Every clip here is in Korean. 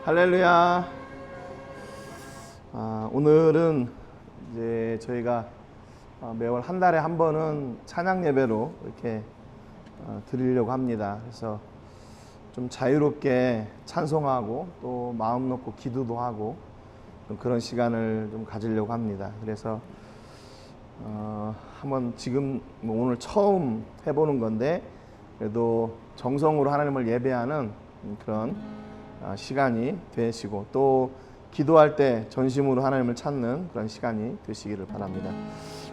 할렐루야. 오늘은 이제 저희가 매월 한 달에 한 번은 찬양 예배로 이렇게 드리려고 합니다. 그래서 좀 자유롭게 찬송하고 또 마음 놓고 기도도 하고 좀 그런 시간을 좀 가지려고 합니다. 그래서 한번 지금 오늘 처음 해보는 건데 그래도 정성으로 하나님을 예배하는 그런 시간이 되시고 또 기도할 때 전심으로 하나님을 찾는 그런 시간이 되시기를 바랍니다.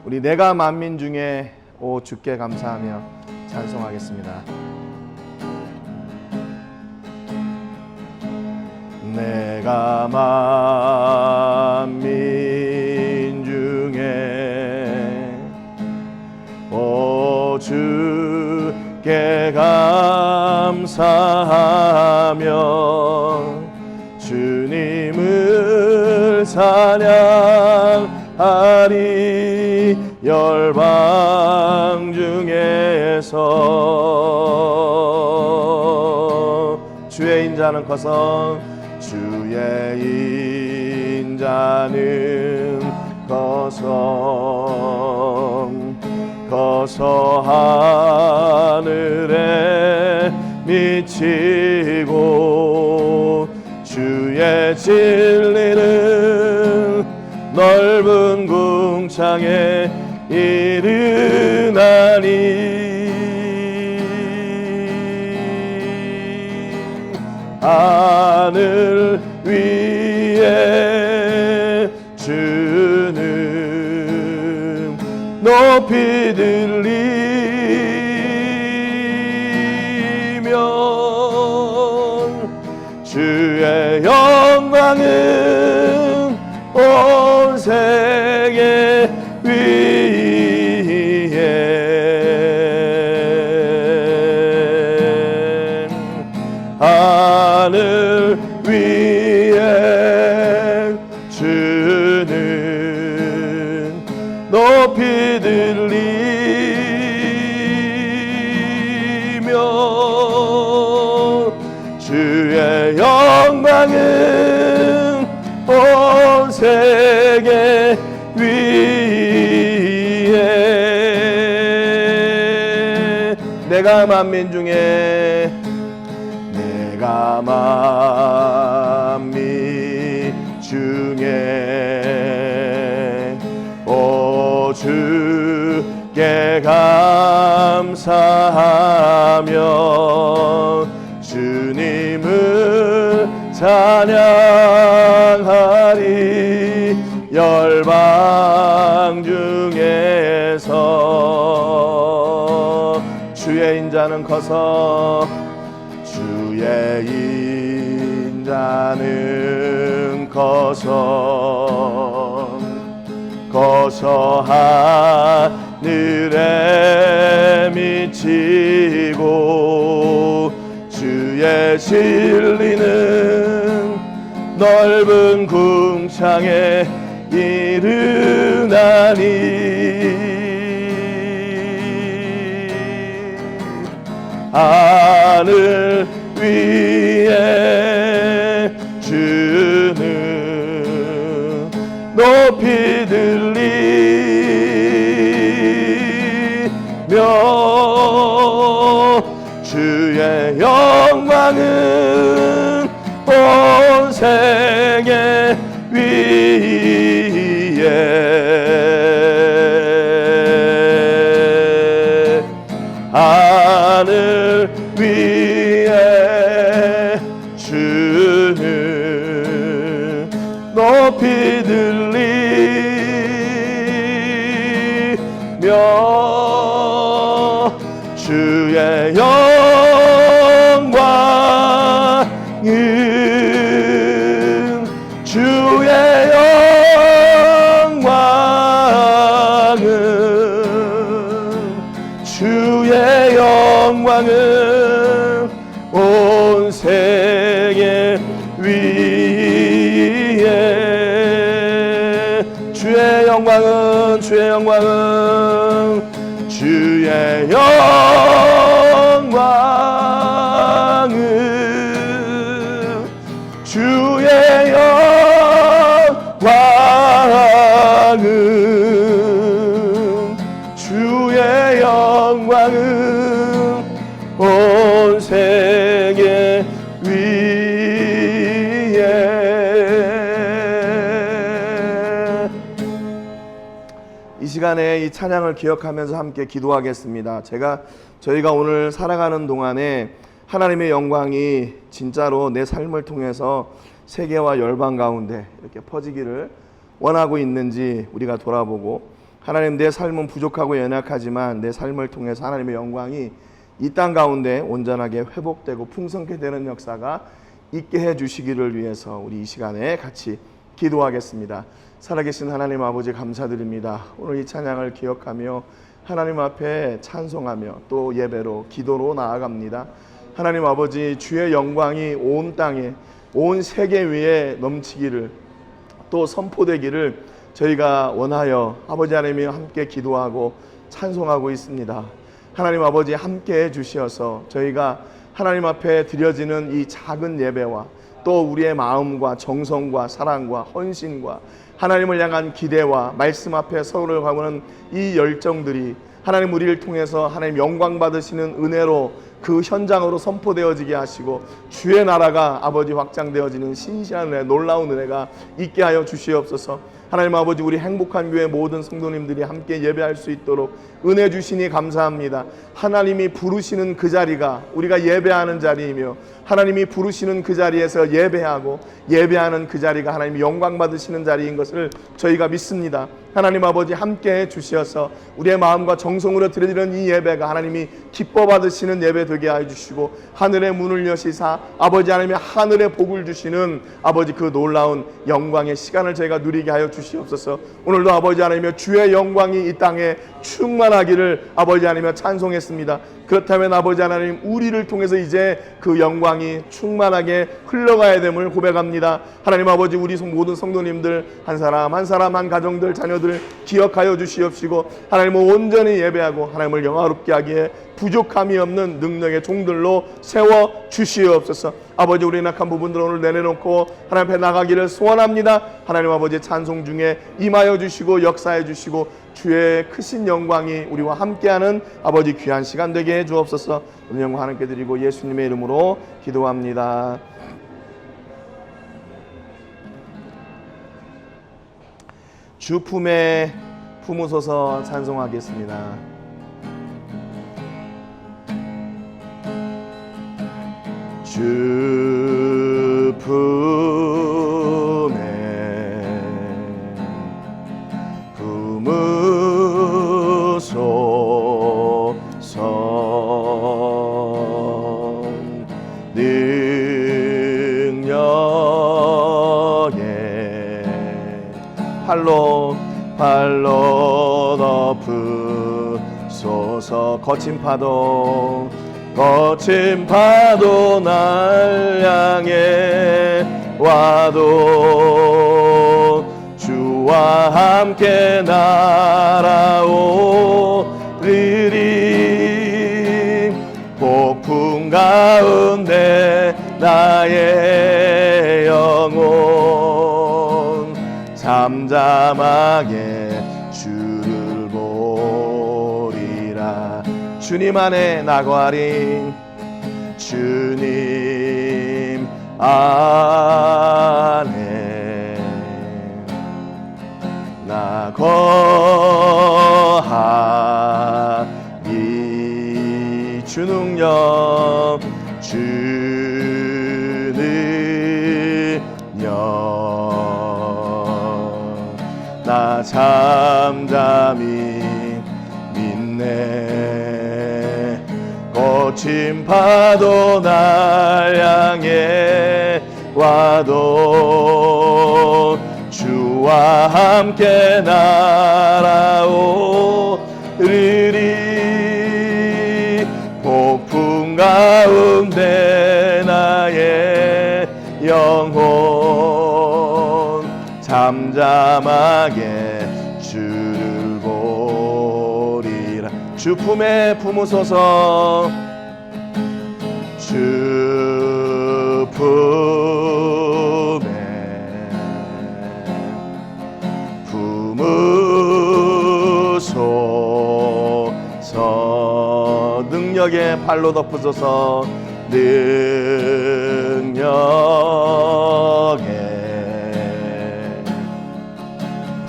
우리 내가 만민 중에 오 주께 감사하며 찬송하겠습니다. 내가 만민 중에 오 주께 감사하며 주님을 찬양하리. 열방 중에서 주의 인자는 커서 주의 인자는 커서 하늘에 미치고 주의 진리는 넓은 궁창에 이르나니. 하늘 위에 주는 높이 들리며 주의 영광은 온 세계 위에. 하늘 위에 주는 높이 들리며 주의 영광은 온 세계 위에. 내가 만민 중에 오 주께 감사하며 주님을 찬양하리. 열방 중에서 주의 인자는 커서 주의 인자는 커서 하늘에 미치고 주의 진리는 넓은 궁창에 이르나니. 하늘 위에 주는 높이 들리며 주의 영광은 온 세계 위에. 하늘 위에 주는 높이 들리며 주의 영광은 주의 영광은 온 세계 위에. 주의 영광은 주의 영광은 주의 시간에 이 찬양을 기억하면서 함께 기도하겠습니다. 저희가 오늘 살아가는 동안에 하나님의 영광이 진짜로 내 삶을 통해서 세계와 열방 가운데 이렇게 퍼지기를 원하고 있는지 우리가 돌아보고, 하나님, 내 삶은 부족하고 연약하지만 내 삶을 통해서 하나님의 영광이 이 땅 가운데 온전하게 회복되고 풍성케 되는 역사가 있게 해주시기를 위해서 우리 이 시간에 같이 기도하겠습니다. 살아계신 하나님 아버지, 감사드립니다. 오늘 이 찬양을 기억하며 하나님 앞에 찬송하며 또 예배로 기도로 나아갑니다. 하나님 아버지, 주의 영광이 온 땅에, 온 세계 위에 넘치기를 또 선포되기를 저희가 원하여 아버지 하나님이 함께 기도하고 찬송하고 있습니다. 하나님 아버지, 함께 해주시어서 저희가 하나님 앞에 드려지는 이 작은 예배와 또 우리의 마음과 정성과 사랑과 헌신과 하나님을 향한 기대와 말씀 앞에 서로를 가보는 이 열정들이 하나님, 우리를 통해서 하나님 영광 받으시는 은혜로 그 현장으로 선포되어지게 하시고 주의 나라가 아버지 확장되어지는 신실한 은혜, 놀라운 은혜가 있게 하여 주시옵소서. 하나님 아버지, 우리 행복한 교회 모든 성도님들이 함께 예배할 수 있도록 은혜 주시니 감사합니다. 하나님이 부르시는 그 자리가 우리가 예배하는 자리이며, 하나님이 부르시는 그 자리에서 예배하고 예배하는 그 자리가 하나님이 영광 받으시는 자리인 것을 저희가 믿습니다. 하나님 아버지, 함께 해 주시어서 우리의 마음과 정성으로 드려지는 이 예배가 하나님이 기뻐 받으시는 예배 되게 해 주시고, 하늘의 문을 여시사 아버지 하나님의 하늘의 복을 주시는 아버지 그 놀라운 영광의 시간을 저희가 누리게 하여 주시옵소서. 오늘도 아버지 하나님의 주의 영광이 이 땅에 충만하기를 아버지 하나님의 찬송했습니다. 그렇다면 아버지 하나님, 우리를 통해서 이제 그 영광이 충만하게 흘러가야 됨을 고백합니다. 하나님 아버지, 우리 모든 성도님들 한 사람 한 사람, 한 가정들, 자녀들 기억하여 주시옵시고, 하나님을 온전히 예배하고 하나님을 영화롭게 하기에 부족함이 없는 능력의 종들로 세워 주시옵소서. 아버지, 우리 낙한 부분들 오늘 내려놓고 하나님 앞에 나가기를 소원합니다. 하나님 아버지, 찬송 중에 임하여 주시고 역사해 주시고 주의 크신 영광이 우리와 함께하는 아버지 귀한 시간 되게 해 주옵소서. 오늘 영광 하나님께 드리고 예수님의 이름으로 기도합니다. 주 품에 품으소서 찬송하겠습니다. 주 품에 품으소서 능력에 팔로 덮으소서. 거친 파도 날 향해 와도 주와 함께 날아오리리. 폭풍 가운데 나의 영혼 잠잠하게 주를 보리라. 주님 안에 나거하리. 주님 안에 나거하리. 주 능력 주 능력 나 잠잠히 믿네. 거친 파도 날 향해 와도 주와 함께 날아오리리. 폭풍 가운데 나의 영혼 잠잠하게 주를 보리라. 주 품에 품으소서. 주 품에 품으소서. 능력의 팔로 덮으소서. 능력의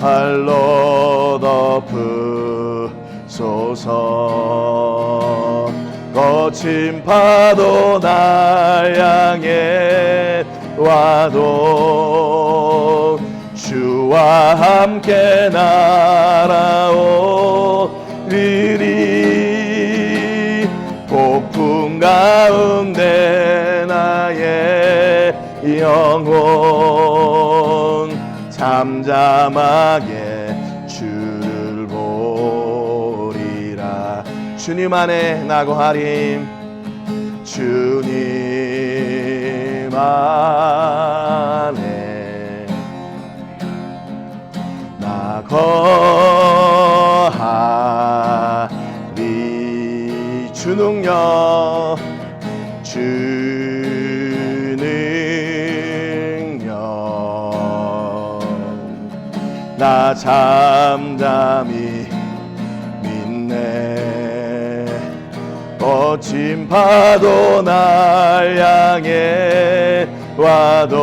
팔로 덮으소서. 거친 파도 날 향해 와도 주와 함께 날아오리리. 폭풍 가운데 나의 영혼 잠잠하게 주를 보리라. 주님 안에 나거하리. 주님 안에 나거하리. 주 능력 주 능력 나 잠잠히 믿네. 거친 파도 날 향해 와도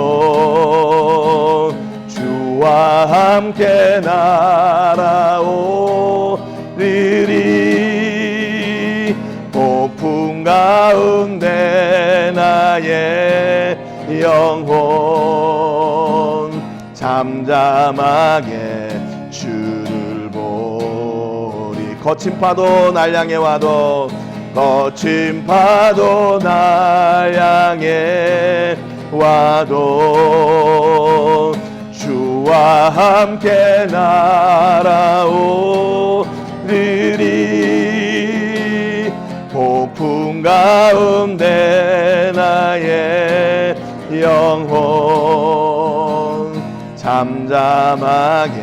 주와 함께 날아오리리. 폭풍 가운데 나의 영혼 잠잠하게 주를 보리. 거친 파도 날 향해 와도 거친 파도 날 향해 와도 주와 함께 날아오리리. 폭풍 가운데 나의 영혼 잠잠하게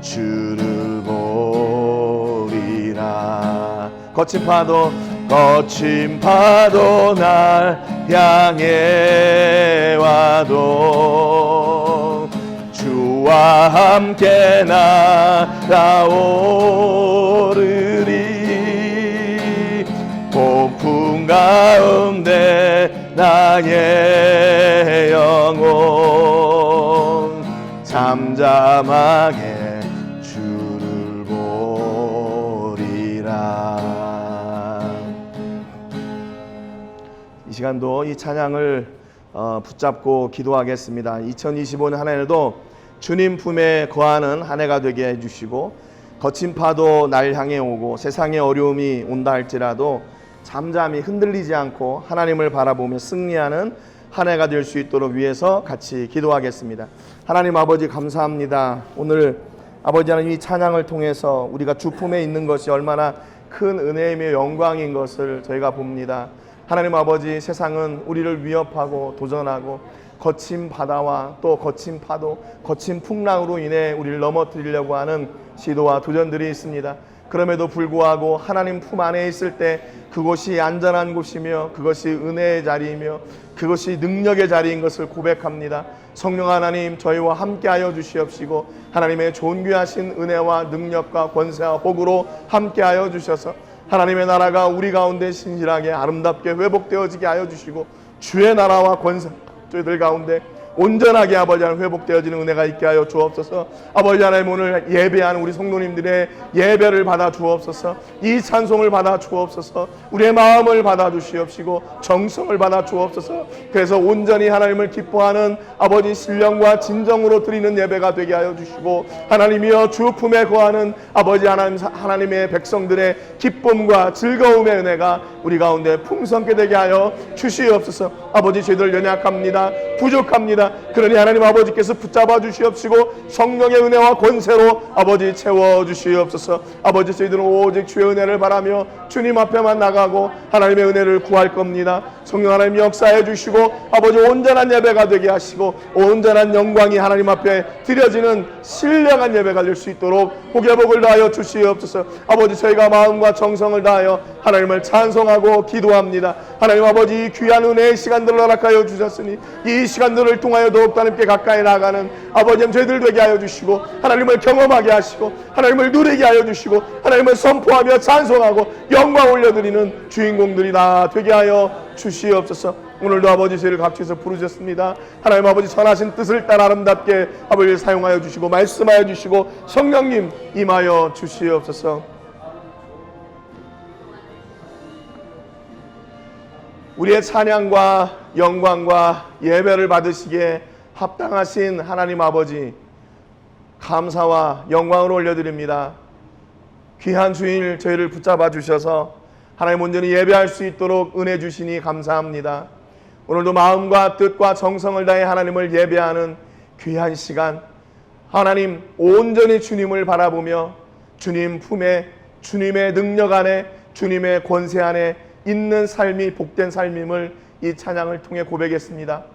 주를 보리라. 거친 파도 날 향해 와도 주와 함께 날아오르리. 폭풍 가운데 나의 영혼 잠잠하게 주를 보리라. 이 시간도 이 찬양을 붙잡고 기도하겠습니다. 2025년 한 해에도 주님 품에 거하는 한 해가 되게 해주시고, 거친 파도 날 향해 오고 세상에 어려움이 온다 할지라도 잠잠히 흔들리지 않고 하나님을 바라보며 승리하는 한 해가 될 수 있도록 위해서 같이 기도하겠습니다. 하나님 아버지 감사합니다. 오늘 아버지 하나님 이 찬양을 통해서 우리가 주 품에 있는 것이 얼마나 큰 은혜이며 영광인 것을 저희가 봅니다. 하나님 아버지, 세상은 우리를 위협하고 도전하고 거친 바다와 또 거친 파도, 거친 풍랑으로 인해 우리를 넘어뜨리려고 하는 시도와 도전들이 있습니다. 그럼에도 불구하고 하나님 품 안에 있을 때 그곳이 안전한 곳이며 그것이 은혜의 자리이며 그것이 능력의 자리인 것을 고백합니다. 성령 하나님, 저희와 함께하여 주시옵시고 하나님의 존귀하신 은혜와 능력과 권세와 복으로 함께하여 주셔서 하나님의 나라가 우리 가운데 신실하게 아름답게 회복되어지게 하여 주시고 주의 나라와 권세 저희들 가운데 온전하게 아버지 하나님 회복되어지는 은혜가 있게 하여 주옵소서. 아버지 하나님, 오늘 예배하는 우리 성도님들의 예배를 받아 주옵소서. 이 찬송을 받아 주옵소서. 우리의 마음을 받아 주시옵시고 정성을 받아 주옵소서. 그래서 온전히 하나님을 기뻐하는 아버지 신령과 진정으로 드리는 예배가 되게 하여 주시고, 하나님이여 주 품에 거하는 아버지 하나님의 백성들의 기쁨과 즐거움의 은혜가 우리 가운데 풍성케 되게 하여 주시옵소서. 아버지, 저희들 연약합니다. 부족합니다. 그러니 하나님 아버지께서 붙잡아 주시옵시고 성령의 은혜와 권세로 아버지 채워 주시옵소서. 아버지, 저희들은 오직 주의 은혜를 바라며 주님 앞에만 나가고 하나님의 은혜를 구할 겁니다. 성령 하나님 역사해 주시고 아버지 온전한 예배가 되게 하시고 온전한 영광이 하나님 앞에 드려지는 신령한 예배가 될 수 있도록 복의 복을 다하여 주시옵소서. 아버지, 저희가 마음과 정성을 다하여 하나님을 찬송하고 기도합니다. 하나님 아버지, 이 귀한 은혜의 시간들을 허락하여 주셨으니 이 시간들을 통하여 더욱더 하나님께 가까이 나가는 아버지 저희들 되게 하여 주시고 하나님을 경험하게 하시고 하나님을 누리게 하여 주시고 하나님을 선포하며 찬송하고 영광 올려드리는 주인공들이 다 되게 하여 주시옵소서. 오늘도 아버지 저희를 각지에서 부르셨습니다. 하나님 아버지 선하신 뜻을 따라 아름답게 아버지를 사용하여 주시고 말씀하여 주시고 성령님 임하여 주시옵소서. 우리의 찬양과 영광과 예배를 받으시기에 합당하신 하나님 아버지 감사와 영광을 올려드립니다. 귀한 주일 저희를 붙잡아 주셔서 하나님 온전히 예배할 수 있도록 은혜 주시니 감사합니다. 오늘도 마음과 뜻과 정성을 다해 하나님을 예배하는 귀한 시간, 하나님 온전히 주님을 바라보며 주님 품에 주님의 능력 안에 주님의 권세 안에 있는 삶이 복된 삶임을 이 찬양을 통해 고백했습니다.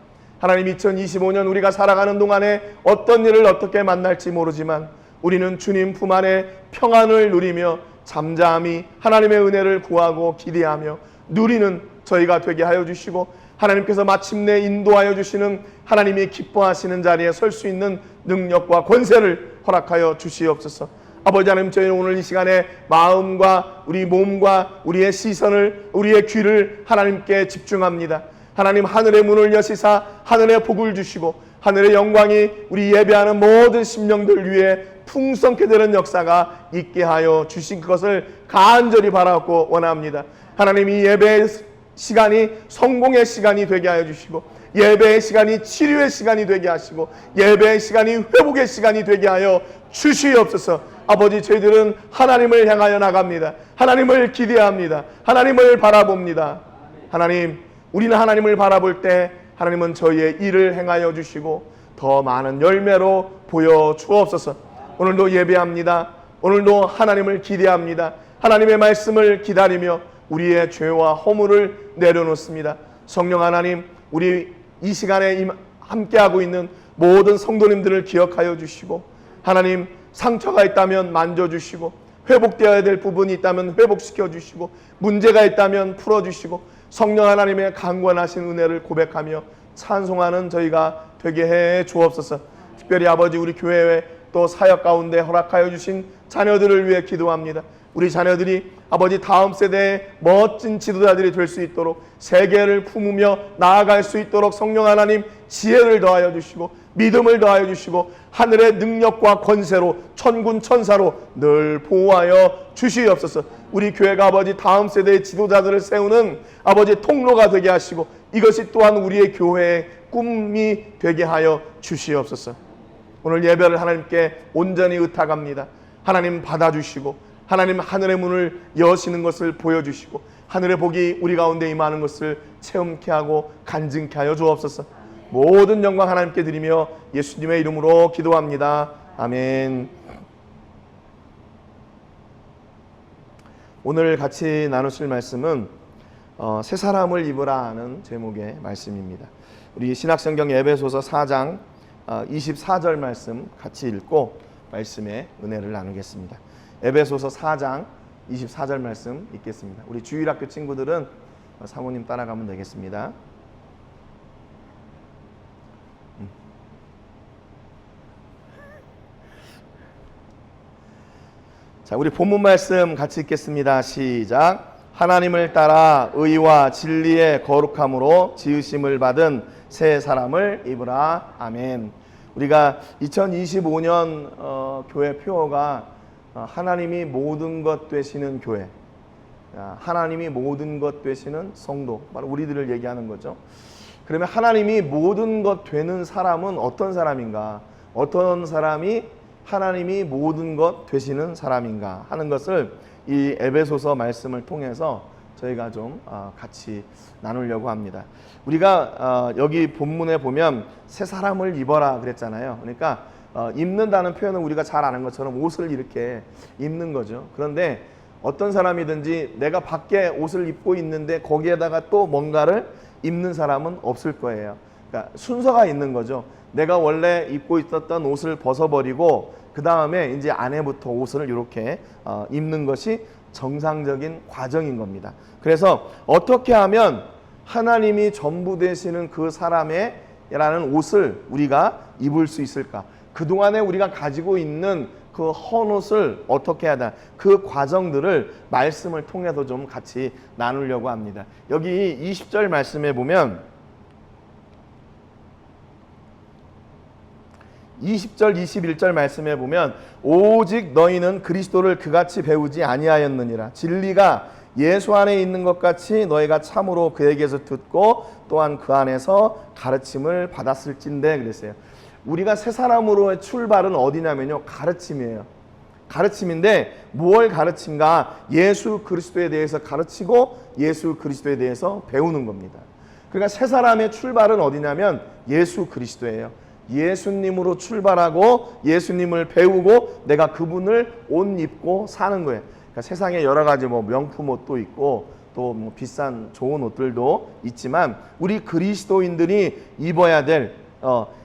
하나님 2025년 우리가 살아가는 동안에 어떤 일을 어떻게 만날지 모르지만 우리는 주님 품 안에 평안을 누리며 잠잠히 하나님의 은혜를 구하고 기대하며 누리는 저희가 되게 하여 주시고 하나님께서 마침내 인도하여 주시는 하나님이 기뻐하시는 자리에 설 수 있는 능력과 권세를 허락하여 주시옵소서. 아버지 하나님, 저희는 오늘 이 시간에 마음과 우리 몸과 우리의 시선을 우리의 귀를 하나님께 집중합니다. 하나님 하늘의 문을 여시사 하늘의 복을 주시고 하늘의 영광이 우리 예배하는 모든 심령들 위에 풍성케 되는 역사가 있게 하여 주신 것을 간절히 바라고 원합니다. 하나님 이 예배의 시간이 성공의 시간이 되게 하여 주시고 예배의 시간이 치료의 시간이 되게 하시고 예배의 시간이 회복의 시간이 되게 하여 주시옵소서. 아버지 저희들은 하나님을 향하여 나갑니다. 하나님을 기대합니다. 하나님을 바라봅니다. 하나님 우리는 하나님을 바라볼 때 하나님은 저희의 일을 행하여 주시고 더 많은 열매로 보여주옵소서. 오늘도 예배합니다. 오늘도 하나님을 기대합니다. 하나님의 말씀을 기다리며 우리의 죄와 허물을 내려놓습니다. 성령 하나님, 우리 이 시간에 함께하고 있는 모든 성도님들을 기억하여 주시고 하나님 상처가 있다면 만져주시고 회복되어야 될 부분이 있다면 회복시켜 주시고 문제가 있다면 풀어주시고 성령 하나님의 강권하신 은혜를 고백하며 찬송하는 저희가 되게 해 주옵소서. 특별히 아버지 우리 교회에 또 사역 가운데 허락하여 주신 자녀들을 위해 기도합니다. 우리 자녀들이 아버지 다음 세대의 멋진 지도자들이 될 수 있도록 세계를 품으며 나아갈 수 있도록 성령 하나님 지혜를 더하여 주시고 믿음을 더하여 주시고 하늘의 능력과 권세로 천군 천사로 늘 보호하여 주시옵소서. 우리 교회가 아버지 다음 세대의 지도자들을 세우는 아버지 통로가 되게 하시고 이것이 또한 우리의 교회의 꿈이 되게 하여 주시옵소서. 오늘 예배를 하나님께 온전히 의탁합니다. 하나님 받아주시고 하나님 하늘의 문을 여시는 것을 보여주시고 하늘의 복이 우리 가운데 임하는 것을 체험케 하고 간증케 하여 주옵소서. 모든 영광 하나님께 드리며 예수님의 이름으로 기도합니다. 아멘. 오늘 같이 나누실 말씀은 새 사람을 입으라 하는 제목의 말씀입니다. 우리 신약성경 에베소서 4장 24절 말씀 같이 읽고 말씀의 은혜를 나누겠습니다. 에베소서 4장 24절 말씀 읽겠습니다. 우리 주일학교 친구들은 사모님 따라가면 되겠습니다. 자, 우리 본문 말씀 같이 읽겠습니다. 시작. 하나님을 따라 의와 진리의 거룩함으로 지으심을 받은 새 사람을 입으라. 아멘. 우리가 2025년 교회 표어가 하나님이 모든 것 되시는 교회, 하나님이 모든 것 되시는 성도, 바로 우리들을 얘기하는 거죠. 그러면 하나님이 모든 것 되는 사람은 어떤 사람인가? 어떤 사람이 하나님이 모든 것 되시는 사람인가 하는 것을 이 에베소서 말씀을 통해서 저희가 좀 같이 나누려고 합니다. 우리가 여기 본문에 보면 새 사람을 입어라 그랬잖아요. 그러니까 입는다는 표현은 우리가 잘 아는 것처럼 옷을 이렇게 입는 거죠. 그런데 어떤 사람이든지 내가 밖에 옷을 입고 있는데 거기에다가 또 뭔가를 입는 사람은 없을 거예요. 그러니까 순서가 있는 거죠. 내가 원래 입고 있었던 옷을 벗어버리고 그 다음에 이제 안에부터 옷을 이렇게 입는 것이 정상적인 과정인 겁니다. 그래서 어떻게 하면 하나님이 전부 되시는 그 사람의 라는 옷을 우리가 입을 수 있을까? 그동안에 우리가 가지고 있는 그 헌옷을 어떻게 하다, 그 과정들을 말씀을 통해서 좀 같이 나누려고 합니다. 여기 20절 말씀에 보면 20절 21절 말씀에 보면 오직 너희는 그리스도를 그같이 배우지 아니하였느니라. 진리가 예수 안에 있는 것 같이 너희가 참으로 그에게서 듣고 또한 그 안에서 가르침을 받았을진데 그랬어요. 우리가 새 사람으로의 출발은 어디냐면요, 가르침이에요. 가르침인데 무엇 가르침가? 예수 그리스도에 대해서 가르치고 예수 그리스도에 대해서 배우는 겁니다. 그러니까 새 사람의 출발은 어디냐면 예수 그리스도예요. 예수님으로 출발하고 예수님을 배우고 내가 그분을 옷 입고 사는 거예요. 그러니까 세상에 여러 가지 뭐 명품 옷도 있고 또 뭐 비싼 좋은 옷들도 있지만 우리 그리스도인들이 입어야 될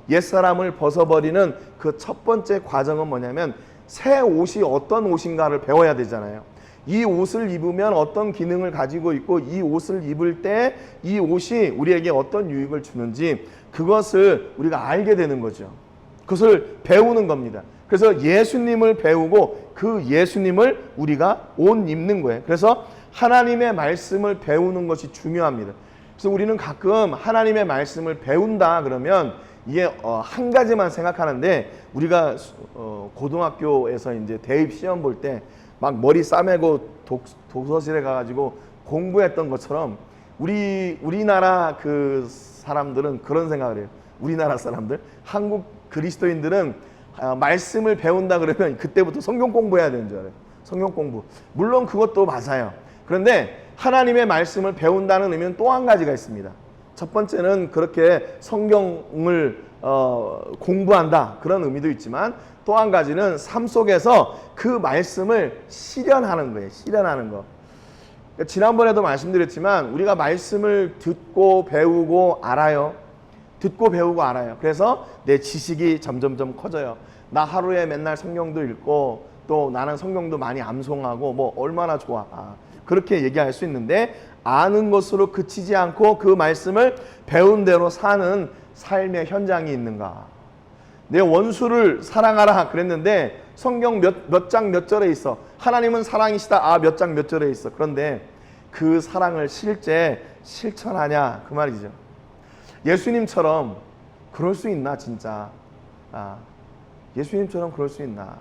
옛사람을 벗어버리는 그 첫 번째 과정은 뭐냐면 새 옷이 어떤 옷인가를 배워야 되잖아요. 이 옷을 입으면 어떤 기능을 가지고 있고 이 옷을 입을 때 이 옷이 우리에게 어떤 유익을 주는지 그것을 우리가 알게 되는 거죠. 그것을 배우는 겁니다. 그래서 예수님을 배우고 그 예수님을 우리가 옷 입는 거예요. 그래서 하나님의 말씀을 배우는 것이 중요합니다. 그래서 우리는 가끔 하나님의 말씀을 배운다 그러면 이게 한 가지만 생각하는데 우리가 고등학교에서 이제 대입 시험 볼 때 막 머리 싸매고 도서실에 가가지고 공부했던 것처럼 우리나라 그 사람들은 그런 생각을 해요. 우리나라 사람들, 한국 그리스도인들은 말씀을 배운다 그러면 그때부터 성경 공부해야 되는 줄 알아요. 성경 공부. 물론 그것도 맞아요. 그런데 하나님의 말씀을 배운다는 의미는 또 한 가지가 있습니다. 첫 번째는 그렇게 성경을 공부한다 그런 의미도 있지만 또 한 가지는 삶 속에서 그 말씀을 실현하는 거예요. 실현하는 거. 그러니까 지난번에도 말씀드렸지만 우리가 말씀을 듣고 배우고 알아요. 듣고 배우고 알아요. 그래서 내 지식이 점점점 커져요. 나 하루에 맨날 성경도 읽고 또 나는 성경도 많이 암송하고 뭐 얼마나 좋아. 그렇게 얘기할 수 있는데 아는 것으로 그치지 않고 그 말씀을 배운 대로 사는 삶의 현장이 있는가? 내 원수를 사랑하라 그랬는데 성경 몇 장 몇 절에 있어. 하나님은 사랑이시다. 몇 장 몇 절에 있어. 그런데 그 사랑을 실제 실천하냐 그 말이죠. 예수님처럼 그럴 수 있나 진짜? 예수님처럼 그럴 수 있나?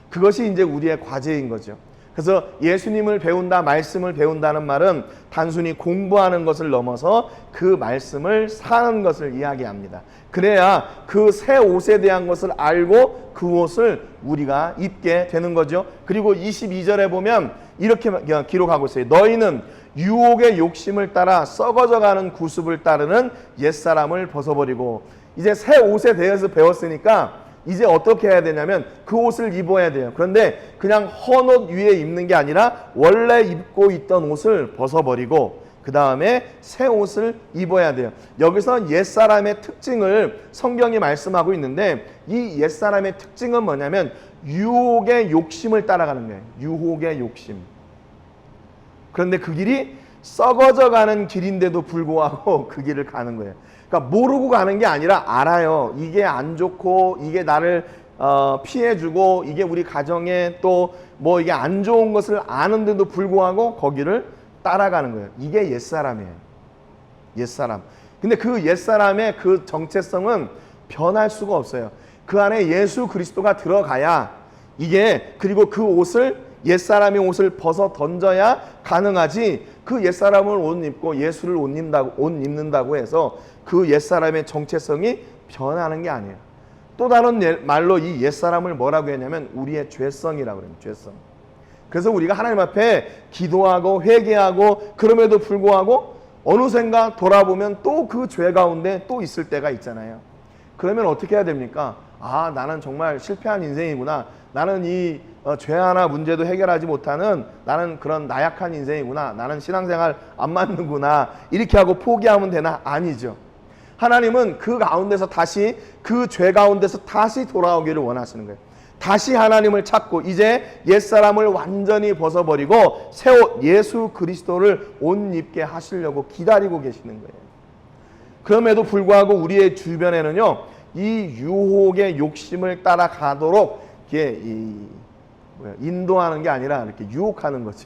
그것이 이제 우리의 과제인 거죠. 그래서 예수님을 배운다, 말씀을 배운다는 말은 단순히 공부하는 것을 넘어서 그 말씀을 사는 것을 이야기합니다. 그래야 그 새 옷에 대한 것을 알고 그 옷을 우리가 입게 되는 거죠. 그리고 22절에 보면 이렇게 기록하고 있어요. 너희는 유혹의 욕심을 따라 썩어져가는 구습을 따르는 옛사람을 벗어버리고. 이제 새 옷에 대해서 배웠으니까 이제 어떻게 해야 되냐면 그 옷을 입어야 돼요. 그런데 그냥 헌옷 위에 입는 게 아니라 원래 입고 있던 옷을 벗어버리고 그 다음에 새 옷을 입어야 돼요. 여기서 옛사람의 특징을 성경이 말씀하고 있는데 이 옛사람의 특징은 뭐냐면 유혹의 욕심을 따라가는 거예요. 유혹의 욕심. 그런데 그 길이 썩어져가는 길인데도 불구하고 그 길을 가는 거예요. 그러니까 모르고 가는 게 아니라 알아요. 이게 안 좋고 이게 나를 피해주고 이게 우리 가정에 또 뭐 이게 안 좋은 것을 아는데도 불구하고 거기를 따라가는 거예요. 이게 옛사람이에요. 옛사람. 근데 그 옛사람의 그 정체성은 변할 수가 없어요. 그 안에 예수 그리스도가 들어가야 이게 그리고 그 옷을 옛사람의 옷을 벗어 던져야 가능하지. 그 옛사람을 옷 입고 예수를 옷 입는다고 해서 그 옛사람의 정체성이 변하는 게 아니에요. 또 다른 말로 이 옛사람을 뭐라고 했냐면 우리의 죄성이라고 그래요. 죄성. 그래서 우리가 하나님 앞에 기도하고 회개하고 그럼에도 불구하고 어느샌가 돌아보면 또 그 죄 가운데 또 있을 때가 있잖아요. 그러면 어떻게 해야 됩니까? 나는 정말 실패한 인생이구나. 나는 이 죄 하나 문제도 해결하지 못하는 나는 그런 나약한 인생이구나. 나는 신앙생활 안 맞는구나. 이렇게 하고 포기하면 되나? 아니죠. 하나님은 그 가운데서 다시 그 죄 가운데서 다시 돌아오기를 원하시는 거예요. 다시 하나님을 찾고 이제 옛사람을 완전히 벗어버리고 새 옷 예수 그리스도를 옷 입게 하시려고 기다리고 계시는 거예요. 그럼에도 불구하고 우리의 주변에는요 이 유혹의 욕심을 따라가도록 이게 인도하는 게 아니라 이렇게 유혹하는 거지.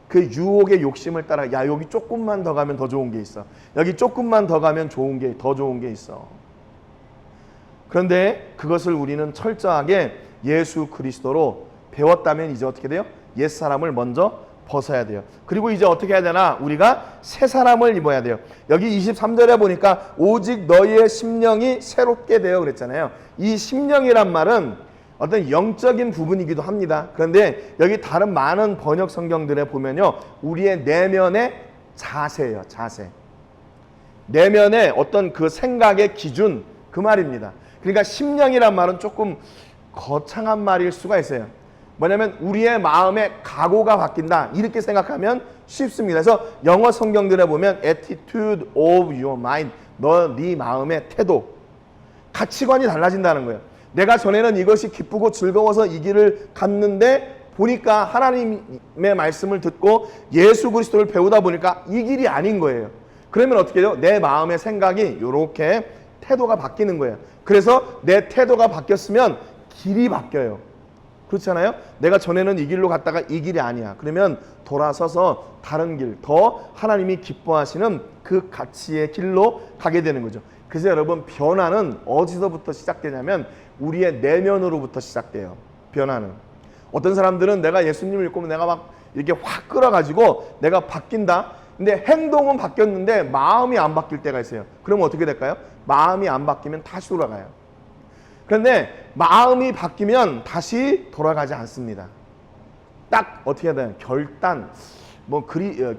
그 유혹의 욕심을 따라 야 여기 조금만 더 가면 더 좋은 게 있어. 여기 조금만 더 가면 더 좋은 게 있어. 그런데 그것을 우리는 철저하게 예수 그리스도로 배웠다면 이제 어떻게 돼요? 옛사람을 먼저 벗어야 돼요. 그리고 이제 어떻게 해야 되나? 우리가 새 사람을 입어야 돼요. 여기 23절에 보니까 오직 너희의 심령이 새롭게 되어 그랬잖아요. 이 심령이란 말은 어떤 영적인 부분이기도 합니다. 그런데 여기 다른 많은 번역 성경들에 보면요, 우리의 내면의 자세예요. 자세. 내면의 어떤 그 생각의 기준, 그 말입니다. 그러니까 심령이란 말은 조금 거창한 말일 수가 있어요. 뭐냐면 우리의 마음의 각오가 바뀐다, 이렇게 생각하면 쉽습니다. 그래서 영어 성경들에 보면 attitude of your mind, 네 마음의 태도, 가치관이 달라진다는 거예요. 내가 전에는 이것이 기쁘고 즐거워서 이 길을 갔는데 보니까 하나님의 말씀을 듣고 예수 그리스도를 배우다 보니까 이 길이 아닌 거예요. 그러면 어떻게 돼요? 내 마음의 생각이 이렇게 태도가 바뀌는 거예요. 그래서 내 태도가 바뀌었으면 길이 바뀌어요. 그렇잖아요? 내가 전에는 이 길로 갔다가 이 길이 아니야. 그러면 돌아서서 다른 길, 더 하나님이 기뻐하시는 그 가치의 길로 가게 되는 거죠. 그래서 여러분, 변화는 어디서부터 시작되냐면 우리의 내면으로부터 시작돼요. 변화는. 어떤 사람들은 내가 예수님을 믿고 내가 막 이렇게 확 끌어가지고 내가 바뀐다. 근데 행동은 바뀌었는데 마음이 안 바뀔 때가 있어요. 그러면 어떻게 될까요? 마음이 안 바뀌면 다시 돌아가요. 그런데 마음이 바뀌면 다시 돌아가지 않습니다. 딱 어떻게 해야 되나요? 결단.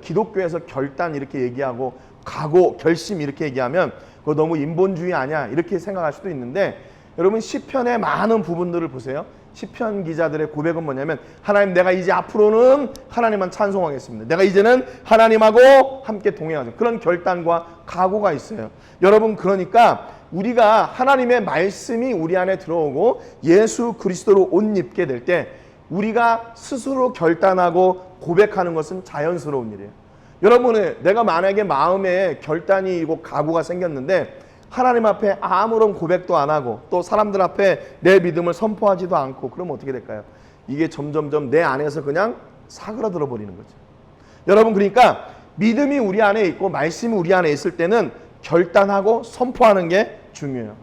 기독교에서 결단 이렇게 얘기하고 각오, 결심 이렇게 얘기하면 그거 너무 인본주의 아니야? 이렇게 생각할 수도 있는데, 여러분 시편의 많은 부분들을 보세요. 시편 기자들의 고백은 뭐냐면, 하나님, 내가 이제 앞으로는 하나님만 찬송하겠습니다. 내가 이제는 하나님하고 함께 동행하죠. 그런 결단과 각오가 있어요. 여러분, 그러니까 우리가 하나님의 말씀이 우리 안에 들어오고 예수 그리스도로 옷 입게 될 때 우리가 스스로 결단하고 고백하는 것은 자연스러운 일이에요. 여러분의 내가 만약에 마음에 결단이고 각오가 생겼는데 하나님 앞에 아무런 고백도 안 하고 또 사람들 앞에 내 믿음을 선포하지도 않고, 그러면 어떻게 될까요? 이게 점점점 내 안에서 그냥 사그라들어 버리는 거죠. 여러분, 그러니까 믿음이 우리 안에 있고 말씀이 우리 안에 있을 때는 결단하고 선포하는 게 중요해요.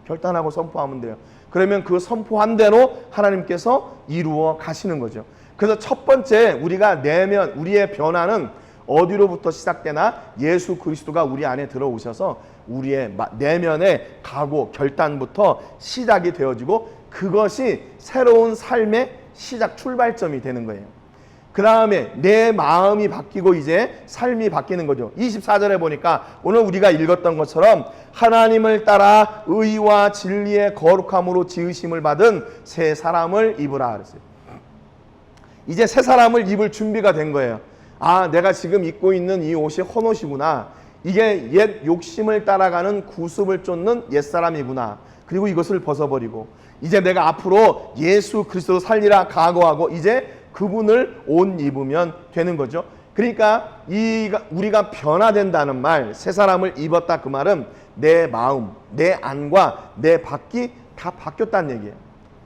결단하고 선포하면 돼요. 그러면 그 선포한 대로 하나님께서 이루어 가시는 거죠. 그래서 첫 번째, 우리가 내면, 우리의 변화는 어디로부터 시작되나? 예수 그리스도가 우리 안에 들어오셔서 우리의 내면의 각오, 결단부터 시작이 되어지고 그것이 새로운 삶의 시작, 출발점이 되는 거예요. 그 다음에 내 마음이 바뀌고 이제 삶이 바뀌는 거죠. 24절에 보니까 오늘 우리가 읽었던 것처럼 하나님을 따라 의와 진리의 거룩함으로 지으심을 받은 새 사람을 입으라 그랬어요. 이제 새 사람을 입을 준비가 된 거예요. 아, 내가 지금 입고 있는 이 옷이 헌옷이구나. 이게 옛 욕심을 따라가는 구습을 쫓는 옛사람이구나. 그리고 이것을 벗어버리고 이제 내가 앞으로 예수 그리스도 살리라 각오하고 이제 그분을 옷 입으면 되는 거죠. 그러니까 우리가 변화된다는 말, 새 사람을 입었다, 그 말은 내 마음, 내 안과 내 밖이 다 바뀌었다는 얘기예요.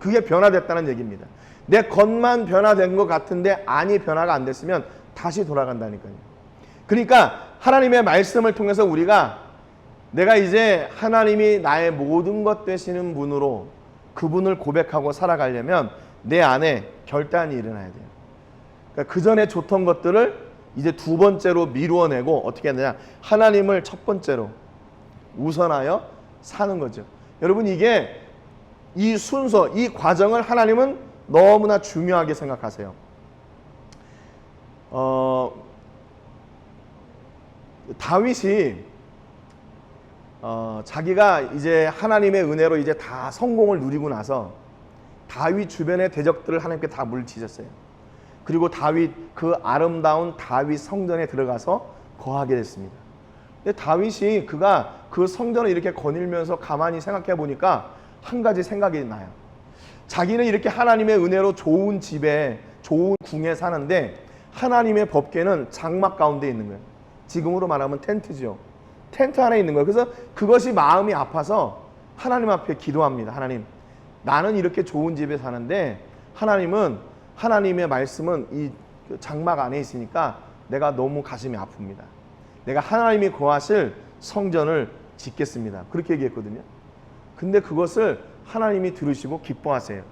그게 변화됐다는 얘기입니다. 내 겉만 변화된 것 같은데 안이 변화가 안 됐으면 다시 돌아간다니까요. 그러니까 하나님의 말씀을 통해서 우리가 내가 이제 하나님이 나의 모든 것 되시는 분으로 그분을 고백하고 살아가려면 내 안에 결단이 일어나야 돼요. 그러니까 그 전에 좋던 것들을 이제 두 번째로 미루어내고 어떻게 해야 되냐? 하나님을 첫 번째로 우선하여 사는 거죠. 여러분, 이게 이 순서, 이 과정을 하나님은 너무나 중요하게 생각하세요. 다윗이 자기가 이제 하나님의 은혜로 이제 다 성공을 누리고 나서 다윗 주변의 대적들을 하나님께 다 물리치셨어요. 그리고 다윗, 그 아름다운 다윗 성전에 들어가서 거하게 됐습니다. 근데 다윗이 그가 그 성전을 이렇게 거닐면서 가만히 생각해 보니까 한 가지 생각이 나요. 자기는 이렇게 하나님의 은혜로 좋은 집에, 좋은 궁에 사는데 하나님의 법궤는 장막 가운데 있는 거예요. 지금으로 말하면 텐트죠. 텐트 안에 있는 거예요. 그래서 그것이 마음이 아파서 하나님 앞에 기도합니다. 하나님, 나는 이렇게 좋은 집에 사는데 하나님의 말씀은 이 장막 안에 있으니까 내가 너무 가슴이 아픕니다. 내가 하나님이 거하실 성전을 짓겠습니다. 그렇게 얘기했거든요. 근데 그것을 하나님이 들으시고 기뻐하세요.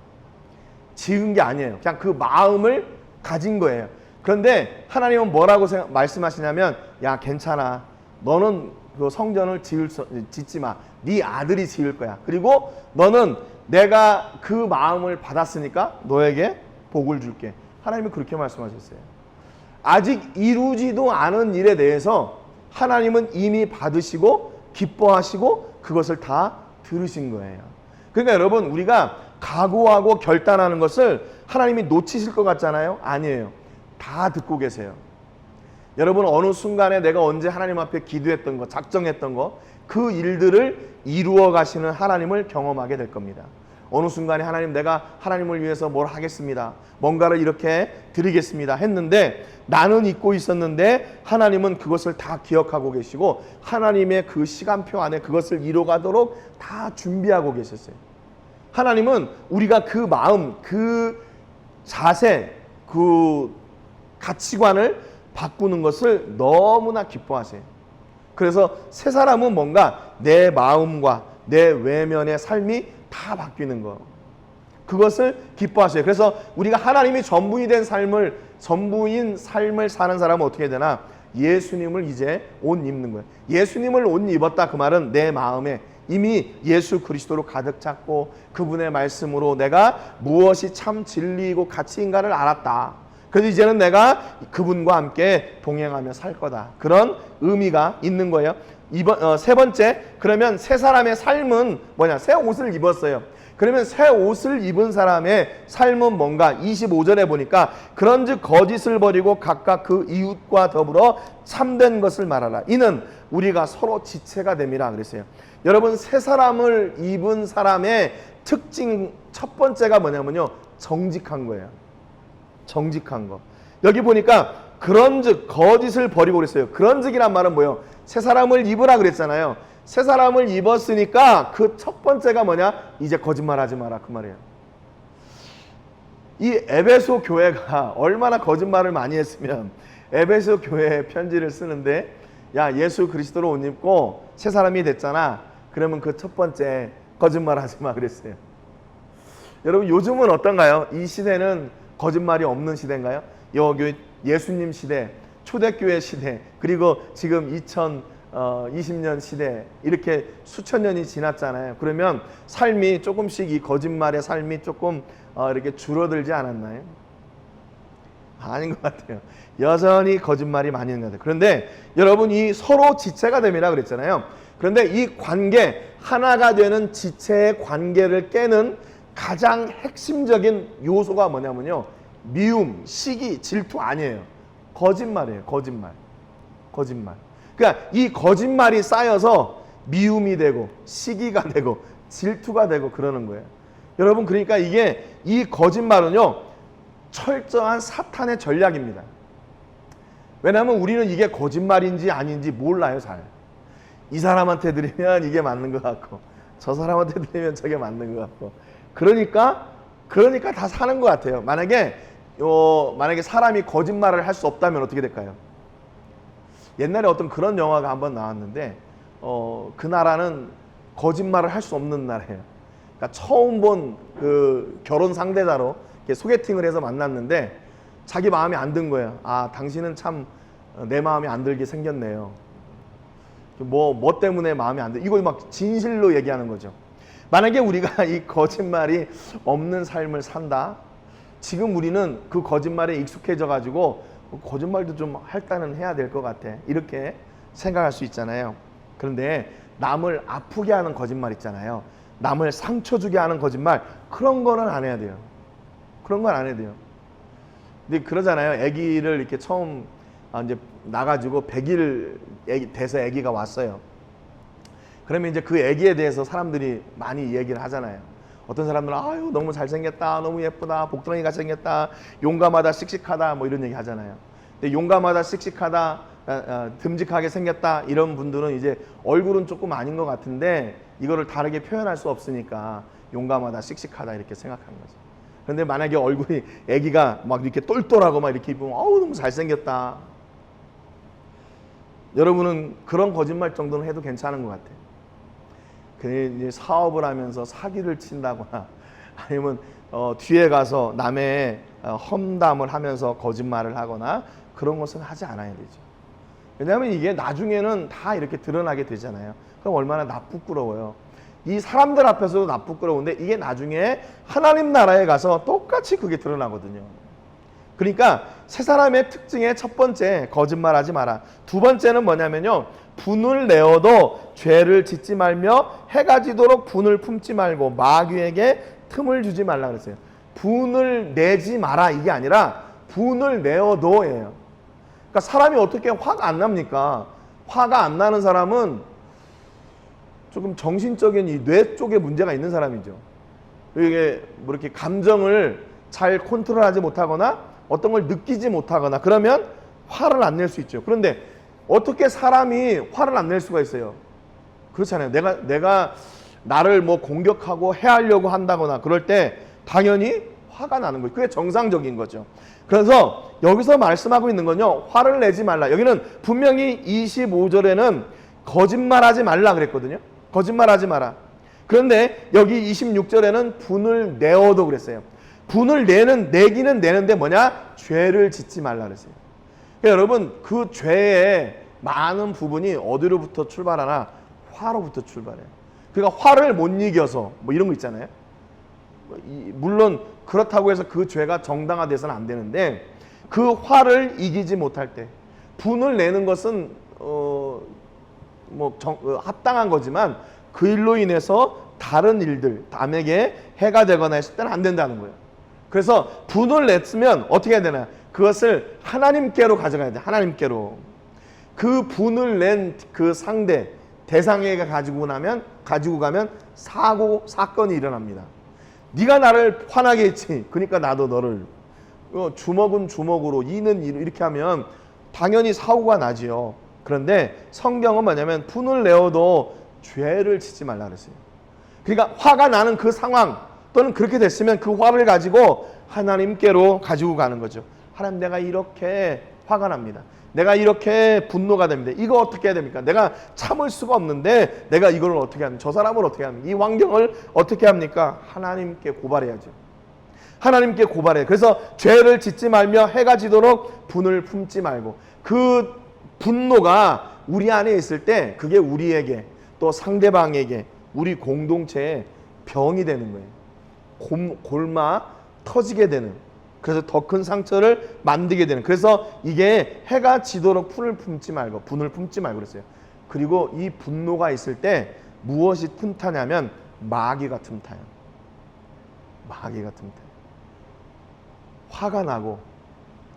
지은 게 아니에요. 그냥 그 마음을 가진 거예요. 그런데 하나님은 뭐라고 말씀하시냐면, 야, 괜찮아. 너는 그 성전을 짓지 마. 네 아들이 지을 거야. 그리고 너는 내가 그 마음을 받았으니까 너에게 복을 줄게. 하나님이 그렇게 말씀하셨어요. 아직 이루지도 않은 일에 대해서 하나님은 이미 받으시고 기뻐하시고 그것을 다 들으신 거예요. 그러니까 여러분, 우리가 각오하고 결단하는 것을 하나님이 놓치실 것 같잖아요. 아니에요. 다 듣고 계세요. 여러분, 어느 순간에 내가 언제 하나님 앞에 기도했던 거, 작정했던 거, 그 일들을 이루어 가시는 하나님을 경험하게 될 겁니다. 어느 순간에 하나님, 내가 하나님을 위해서 뭘 하겠습니다, 뭔가를 이렇게 드리겠습니다 했는데 나는 잊고 있었는데 하나님은 그것을 다 기억하고 계시고 하나님의 그 시간표 안에 그것을 이뤄가도록 다 준비하고 계셨어요. 하나님은 우리가 그 마음, 그 자세, 그 가치관을 바꾸는 것을 너무나 기뻐하세요. 그래서 새 사람은 뭔가 내 마음과 내 외면의 삶이 다 바뀌는 거, 그것을 기뻐하세요. 그래서 우리가 하나님이 전부인 삶을 사는 사람은 어떻게 되나? 예수님을 이제 옷 입는 거예요. 예수님을 옷 입었다, 그 말은 내 마음에 이미 예수 그리스도로 가득 찼고 그분의 말씀으로 내가 무엇이 참 진리이고 가치인가를 알았다. 그래서 이제는 내가 그분과 함께 동행하며 살 거다. 그런 의미가 있는 거예요. 세 번째, 그러면 새 사람의 삶은 뭐냐? 새 옷을 입었어요. 그러면 새 옷을 입은 사람의 삶은 뭔가? 25절에 보니까 그런즉 거짓을 버리고 각각 그 이웃과 더불어 참된 것을 말하라. 이는 우리가 서로 지체가 됨이라 그랬어요. 여러분, 새 사람을 입은 사람의 특징 첫 번째가 뭐냐면요, 정직한 거예요. 정직한 거. 여기 보니까 그런즉 거짓을 버리고 그랬어요. 그런즉이란 말은 뭐예요? 새 사람을 입으라 그랬잖아요. 새 사람을 입었으니까 그 첫 번째가 뭐냐? 이제 거짓말하지 마라, 그 말이에요. 이 에베소 교회가 얼마나 거짓말을 많이 했으면 에베소 교회에 편지를 쓰는데, 야, 예수 그리스도로 옷 입고 새 사람이 됐잖아. 그러면 그 첫 번째 거짓말하지 마 그랬어요. 여러분, 요즘은 어떤가요? 이 시대는 거짓말이 없는 시대인가요? 여기 예수님 시대, 초대교회 시대, 그리고 지금 2020년 시대, 이렇게 수천 년이 지났잖아요. 그러면 삶이 조금씩, 이 거짓말의 삶이 조금 이렇게 줄어들지 않았나요? 아닌 것 같아요. 여전히 거짓말이 많이 있는 것 같아요. 그런데 여러분, 이 서로 지체가 됨이라 그랬잖아요. 그런데 이 관계, 하나가 되는 지체의 관계를 깨는 가장 핵심적인 요소가 뭐냐면요, 미움, 시기, 질투 아니에요. 거짓말이에요. 거짓말. 그러니까 이 거짓말이 쌓여서 미움이 되고 시기가 되고 질투가 되고 그러는 거예요. 여러분, 그러니까 이 거짓말은요, 철저한 사탄의 전략입니다. 왜냐하면 우리는 이게 거짓말인지 아닌지 몰라요, 잘. 이 사람한테 드리면 이게 맞는 것 같고 저 사람한테 드리면 저게 맞는 것 같고, 그러니까 다 사는 것 같아요. 만약에 사람이 거짓말을 할 수 없다면 어떻게 될까요? 옛날에 어떤 그런 영화가 한번 나왔는데 그 나라는 거짓말을 할 수 없는 나라예요. 그러니까 처음 본 그 결혼 상대자로 소개팅을 해서 만났는데 자기 마음에 안 든 거예요. 아, 당신은 참 내 마음에 안 들게 생겼네요. 뭐 때문에 마음에 안 들? 이거 막 진실로 얘기하는 거죠. 만약에 우리가 이 거짓말이 없는 삶을 산다, 지금 우리는 그 거짓말에 익숙해져 가지고 거짓말도 좀 할당은 해야 될 것 같아, 이렇게 생각할 수 있잖아요. 그런데 남을 아프게 하는 거짓말 있잖아요. 남을 상처 주게 하는 거짓말, 그런 거는 안 해야 돼요. 그런 건 안 해야 돼요. 근데 그러잖아요. 아기를 이렇게 처음 이제 나가지고 100일 돼서 아기가 왔어요. 그러면 이제 그 아기에 대해서 사람들이 많이 얘기를 하잖아요. 어떤 사람들은 아유, 너무 잘생겼다, 너무 예쁘다, 복덩이 같이 생겼다, 용감하다, 씩씩하다, 뭐 이런 얘기 하잖아요. 근데 용감하다, 씩씩하다, 듬직하게 생겼다, 이런 분들은 이제 얼굴은 조금 아닌 것 같은데 이거를 다르게 표현할 수 없으니까 용감하다, 씩씩하다 이렇게 생각하는 거죠. 그런데 만약에 얼굴이 아기가 막 이렇게 똘똘하고 막 이렇게 입으면 어우 너무 잘생겼다. 여러분은 그런 거짓말 정도는 해도 괜찮은 것 같아요. 이제 사업을 하면서 사기를 친다거나 아니면 뒤에 가서 남의 험담을 하면서 거짓말을 하거나 그런 것은 하지 않아야 되죠. 왜냐하면 이게 나중에는 다 이렇게 드러나게 되잖아요. 그럼 얼마나 나쁘끄러워요. 이 사람들 앞에서도 나쁘끄러운데 이게 나중에 하나님 나라에 가서 똑같이 그게 드러나거든요. 그러니까 세 사람의 특징의 첫 번째, 거짓말하지 마라. 두 번째는 뭐냐면요, 분을 내어도 죄를 짓지 말며 해가 지도록 분을 품지 말고 마귀에게 틈을 주지 말라 그랬어요. 분을 내지 마라 이게 아니라 분을 내어도예요. 그러니까 사람이 어떻게 화가 안 납니까? 화가 안 나는 사람은 조금 정신적인 이 뇌 쪽에 문제가 있는 사람이죠. 이게 뭐 이렇게 감정을 잘 컨트롤하지 못하거나 어떤 걸 느끼지 못하거나 그러면 화를 안 낼 수 있죠. 그런데 어떻게 사람이 화를 안 낼 수가 있어요? 그렇잖아요. 내가 나를 뭐 공격하고 해하려고 한다거나 그럴 때 당연히 화가 나는 거예요. 그게 정상적인 거죠. 그래서 여기서 말씀하고 있는 건요, 화를 내지 말라. 여기는 분명히 25절에는 거짓말하지 말라 그랬거든요. 거짓말하지 마라. 그런데 여기 26절에는 분을 내어도 그랬어요. 분을 내기는 내는데 뭐냐? 죄를 짓지 말라 그랬어요. 그러니까 여러분, 그 죄의 많은 부분이 어디로부터 출발하나? 화로부터 출발해요. 그러니까 화를 못 이겨서 뭐 이런 거 있잖아요. 물론 그렇다고 해서 그 죄가 정당화돼서는 안 되는데 그 화를 이기지 못할 때 분을 내는 것은 합당한 거지만 그 일로 인해서 다른 일들, 남에게 해가 되거나 했을 때는 안 된다는 거예요. 그래서 분을 냈으면 어떻게 해야 되나? 그것을 하나님께로 가져가야 돼. 하나님께로. 그 분을 낸 그 상대, 대상에게 가지고 가면 사건이 일어납니다. 네가 나를 화나게 했지. 그러니까 나도 너를. 주먹은 주먹으로, 이는 이로 이렇게 하면 당연히 사고가 나지요. 그런데 성경은 뭐냐면 분을 내어도 죄를 짓지 말라 그랬어요. 그러니까 화가 나는 그 상황 또는 그렇게 됐으면 그 화를 가지고 하나님께로 가지고 가는 거죠. 하나님, 내가 이렇게 화가 납니다. 내가 이렇게 분노가 됩니다. 이거 어떻게 해야 됩니까? 내가 참을 수가 없는데 내가 이걸 어떻게 합니까? 저 사람을 어떻게 합니까? 이 환경을 어떻게 합니까? 하나님께 고발해야죠. 하나님께 고발해. 그래서 죄를 짓지 말며 해가 지도록 분을 품지 말고, 그 분노가 우리 안에 있을 때 그게 우리에게 또 상대방에게 우리 공동체에 병이 되는 거예요. 골마 터지게 되는, 그래서 더 큰 상처를 만들게 되는, 그래서 이게 해가 지도록 분을 품지 말고 그랬어요. 그리고 이 분노가 있을 때 무엇이 틈타냐면 마귀가 틈타요. 마귀가 틈타요. 화가 나고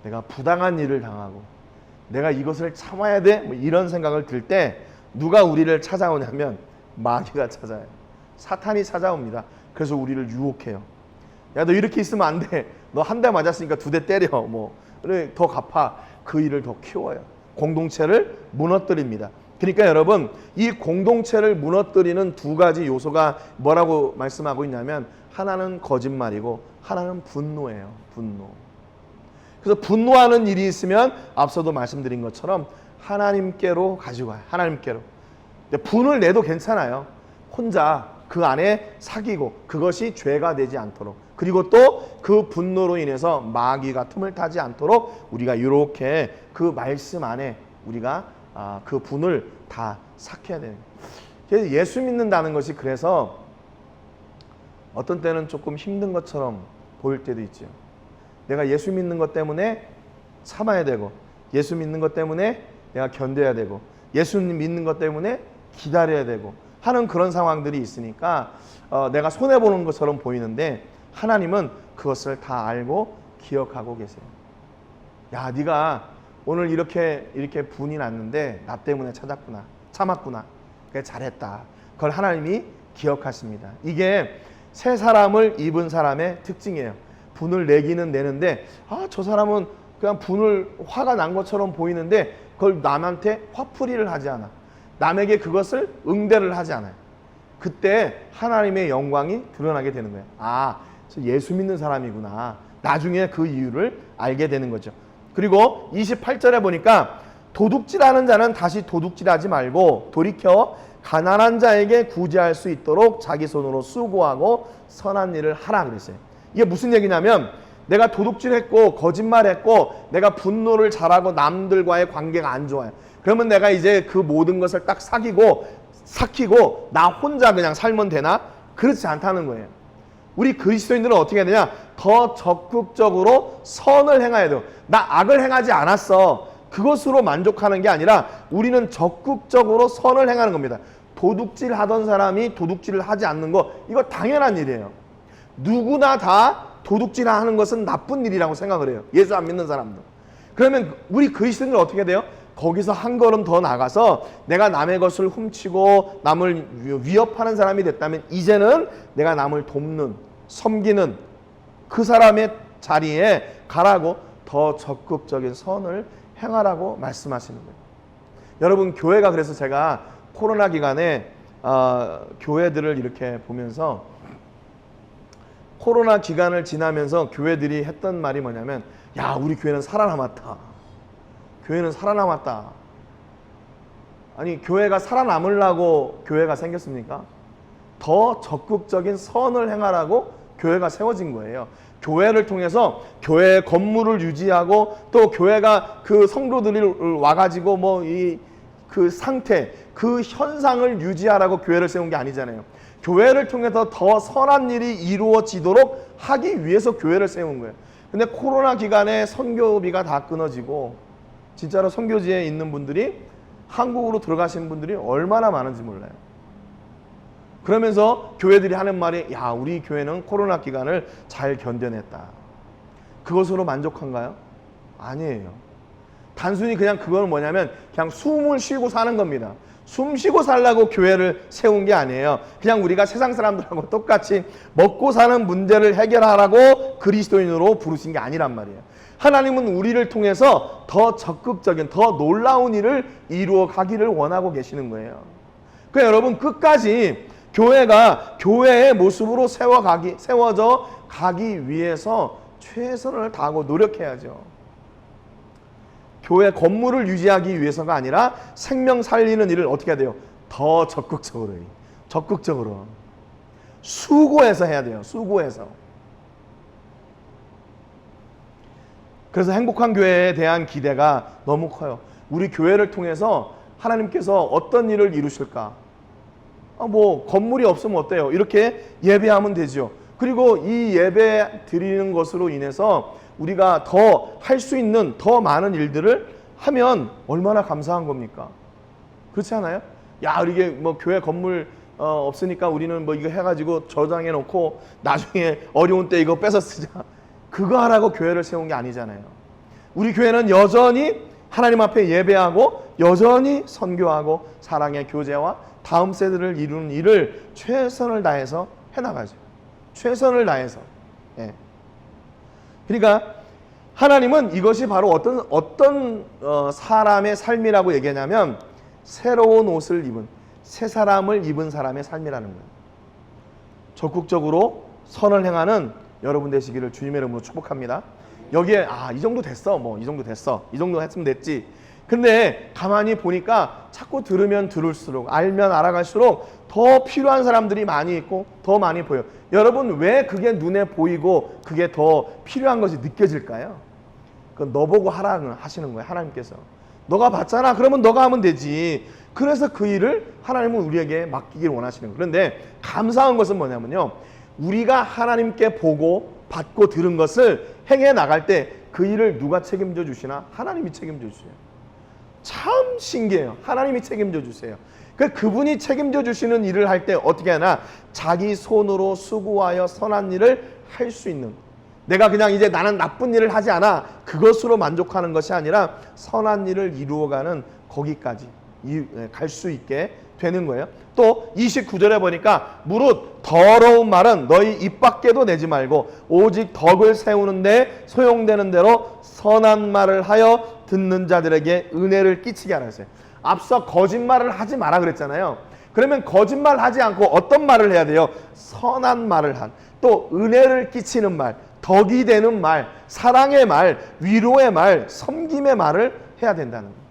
내가 부당한 일을 당하고 내가 이것을 참아야 돼, 뭐 이런 생각을 들 때 누가 우리를 찾아오냐면 마귀가 찾아요. 사탄이 찾아옵니다. 그래서 우리를 유혹해요. 야, 너 이렇게 있으면 안 돼. 너 한 대 맞았으니까 2대 때려. 뭐 그래, 더 갚아. 그 일을 더 키워요. 공동체를 무너뜨립니다. 그러니까 여러분, 이 공동체를 무너뜨리는 두 가지 요소가 뭐라고 말씀하고 있냐면 하나는 거짓말이고 하나는 분노예요. 분노. 그래서 분노하는 일이 있으면 앞서도 말씀드린 것처럼 하나님께로 가지고 가요. 하나님께로. 분을 내도 괜찮아요. 혼자 그 안에 사귀고 그것이 죄가 되지 않도록, 그리고 또 그 분노로 인해서 마귀가 틈을 타지 않도록 우리가 이렇게 그 말씀 안에 우리가 그 분을 다 삭혀야 되는 거예요. 그래서 예수 믿는다는 것이 그래서 어떤 때는 조금 힘든 것처럼 보일 때도 있죠. 내가 예수 믿는 것 때문에 참아야 되고, 예수 믿는 것 때문에 내가 견뎌야 되고, 예수 믿는 것 때문에 기다려야 되고 하는 그런 상황들이 있으니까 내가 손해보는 것처럼 보이는데 하나님은 그것을 다 알고 기억하고 계세요. 야, 네가 오늘 이렇게 분이 났는데 나 때문에 참았구나. 그래, 잘했다. 그걸 하나님이 기억하십니다. 이게 새 사람을 입은 사람의 특징이에요. 분을 내기는 내는데 저 사람은 그냥 화가 난 것처럼 보이는데 그걸 남한테 화풀이를 하지 않아. 남에게 그것을 응대를 하지 않아요. 그때 하나님의 영광이 드러나게 되는 거예요. 아, 예수 믿는 사람이구나. 나중에 그 이유를 알게 되는 거죠. 그리고 28절에 보니까 도둑질하는 자는 다시 도둑질하지 말고 돌이켜 가난한 자에게 구제할 수 있도록 자기 손으로 수고하고 선한 일을 하라 그랬어요. 이게 무슨 얘기냐면 내가 도둑질했고 거짓말했고 내가 분노를 잘하고 남들과의 관계가 안 좋아요. 그러면 내가 이제 그 모든 것을 딱 삭히고 나 혼자 그냥 살면 되나? 그렇지 않다는 거예요. 우리 그리스도인들은 어떻게 해야 되냐? 더 적극적으로 선을 행해야 돼요. 나 악을 행하지 않았어. 그것으로 만족하는 게 아니라 우리는 적극적으로 선을 행하는 겁니다. 도둑질 하던 사람이 도둑질을 하지 않는 거, 이거 당연한 일이에요. 누구나 다 도둑질 하는 것은 나쁜 일이라고 생각을 해요. 예수 안 믿는 사람들. 그러면 우리 그리스도인들은 어떻게 돼요? 거기서 한 걸음 더 나가서 내가 남의 것을 훔치고 남을 위협하는 사람이 됐다면 이제는 내가 남을 돕는, 섬기는 그 사람의 자리에 가라고 더 적극적인 선을 행하라고 말씀하시는 거예요. 여러분, 교회가 그래서 제가 코로나 기간에 교회들을 이렇게 보면서 코로나 기간을 지나면서 교회들이 했던 말이 뭐냐면, 야, 우리 교회는 살아남았다. 교회는 살아남았다. 아니, 교회가 살아남으려고 교회가 생겼습니까? 더 적극적인 선을 행하라고 교회가 세워진 거예요. 교회를 통해서 교회의 건물을 유지하고 또 교회가 그 성도들이 와가지고 뭐 그 상태, 그 현상을 유지하라고 교회를 세운 게 아니잖아요. 교회를 통해서 더 선한 일이 이루어지도록 하기 위해서 교회를 세운 거예요. 근데 코로나 기간에 선교비가 다 끊어지고 진짜로 선교지에 있는 분들이 한국으로 들어가시는 분들이 얼마나 많은지 몰라요. 그러면서 교회들이 하는 말이, 야, 우리 교회는 코로나 기간을 잘 견뎌냈다. 그것으로 만족한가요? 아니에요. 단순히 그냥 그건 뭐냐면 그냥 숨을 쉬고 사는 겁니다. 숨 쉬고 살라고 교회를 세운 게 아니에요. 그냥 우리가 세상 사람들하고 똑같이 먹고 사는 문제를 해결하라고 그리스도인으로 부르신 게 아니란 말이에요. 하나님은 우리를 통해서 더 적극적인, 더 놀라운 일을 이루어 가기를 원하고 계시는 거예요. 그러니까 여러분, 끝까지 교회가 교회의 모습으로 세워져 가기 위해서 최선을 다하고 노력해야죠. 교회 건물을 유지하기 위해서가 아니라 생명 살리는 일을 어떻게 해야 돼요? 더 적극적으로 수고해서 해야 돼요. 수고해서. 그래서 행복한 교회에 대한 기대가 너무 커요. 우리 교회를 통해서 하나님께서 어떤 일을 이루실까? 뭐 건물이 없으면 어때요? 이렇게 예배하면 되죠. 그리고 이 예배 드리는 것으로 인해서 우리가 더 할 수 있는 더 많은 일들을 하면 얼마나 감사한 겁니까? 그렇지 않아요? 야, 이게 뭐 교회 건물 없으니까 우리는 뭐 이거 해가지고 저장해 놓고 나중에 어려운 때 이거 뺏어 쓰자. 그거 하라고 교회를 세운 게 아니잖아요. 우리 교회는 여전히 하나님 앞에 예배하고 여전히 선교하고 사랑의 교제와 다음 세대를 이루는 일을 최선을 다해서 해나가죠. 최선을 다해서. 예. 그러니까 하나님은 이것이 바로 어떤 사람의 삶이라고 얘기하냐면 새로운 옷을 입은, 새 사람을 입은 사람의 삶이라는 거예요. 적극적으로 선을 행하는 여러분 되시기를 주님의 이름으로 축복합니다. 여기에 이 정도 됐어. 뭐 이 정도 됐어. 이 정도 했으면 됐지. 근데 가만히 보니까 자꾸 들으면 들을수록, 알면 알아갈수록 더 필요한 사람들이 많이 있고 더 많이 보여요. 여러분, 왜 그게 눈에 보이고 그게 더 필요한 것이 느껴질까요? 그건 너 보고 하라는 하시는 거예요. 하나님께서. 너가 봤잖아. 그러면 너가 하면 되지. 그래서 그 일을 하나님은 우리에게 맡기길 원하시는 거예요. 그런데 감사한 것은 뭐냐면요, 우리가 하나님께 보고 받고 들은 것을 행해 나갈 때 그 일을 누가 책임져 주시나? 하나님이 책임져 주세요. 참 신기해요. 하나님이 책임져 주세요. 그분이 책임져 주시는 일을 할 때 어떻게 하나? 자기 손으로 수고하여 선한 일을 할 수 있는, 내가 그냥 이제 나는 나쁜 일을 하지 않아, 그것으로 만족하는 것이 아니라 선한 일을 이루어가는 거기까지 갈 수 있게 되는 거예요. 또 29절에 보니까 무릇 더러운 말은 너희 입 밖에도 내지 말고 오직 덕을 세우는데 소용되는 대로 선한 말을 하여 듣는 자들에게 은혜를 끼치게 하라 했어요. 앞서 거짓말을 하지 마라 그랬잖아요. 그러면 거짓말 하지 않고 어떤 말을 해야 돼요? 선한 말을 한, 또 은혜를 끼치는 말, 덕이 되는 말, 사랑의 말, 위로의 말, 섬김의 말을 해야 된다는 거예요.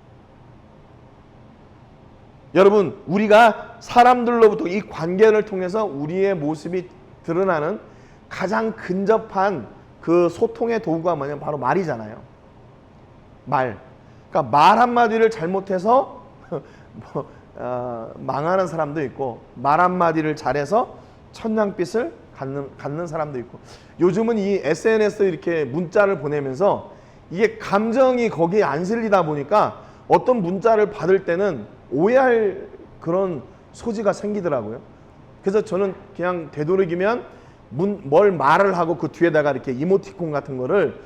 여러분, 우리가 사람들로부터 이 관계를 통해서 우리의 모습이 드러나는 가장 근접한 그 소통의 도구가 뭐냐면 바로 말이잖아요. 말. 그러니까 말 한마디를 잘못해서 망하는 사람도 있고, 말 한마디를 잘해서 천냥빚을 갖는 사람도 있고, 요즘은 이 SNS 이렇게 문자를 보내면서 이게 감정이 거기에 안 실리다 보니까 어떤 문자를 받을 때는 오해할 그런 소지가 생기더라고요. 그래서 저는 그냥 되도록이면 뭘 말을 하고 그 뒤에다가 이렇게 이모티콘 같은 거를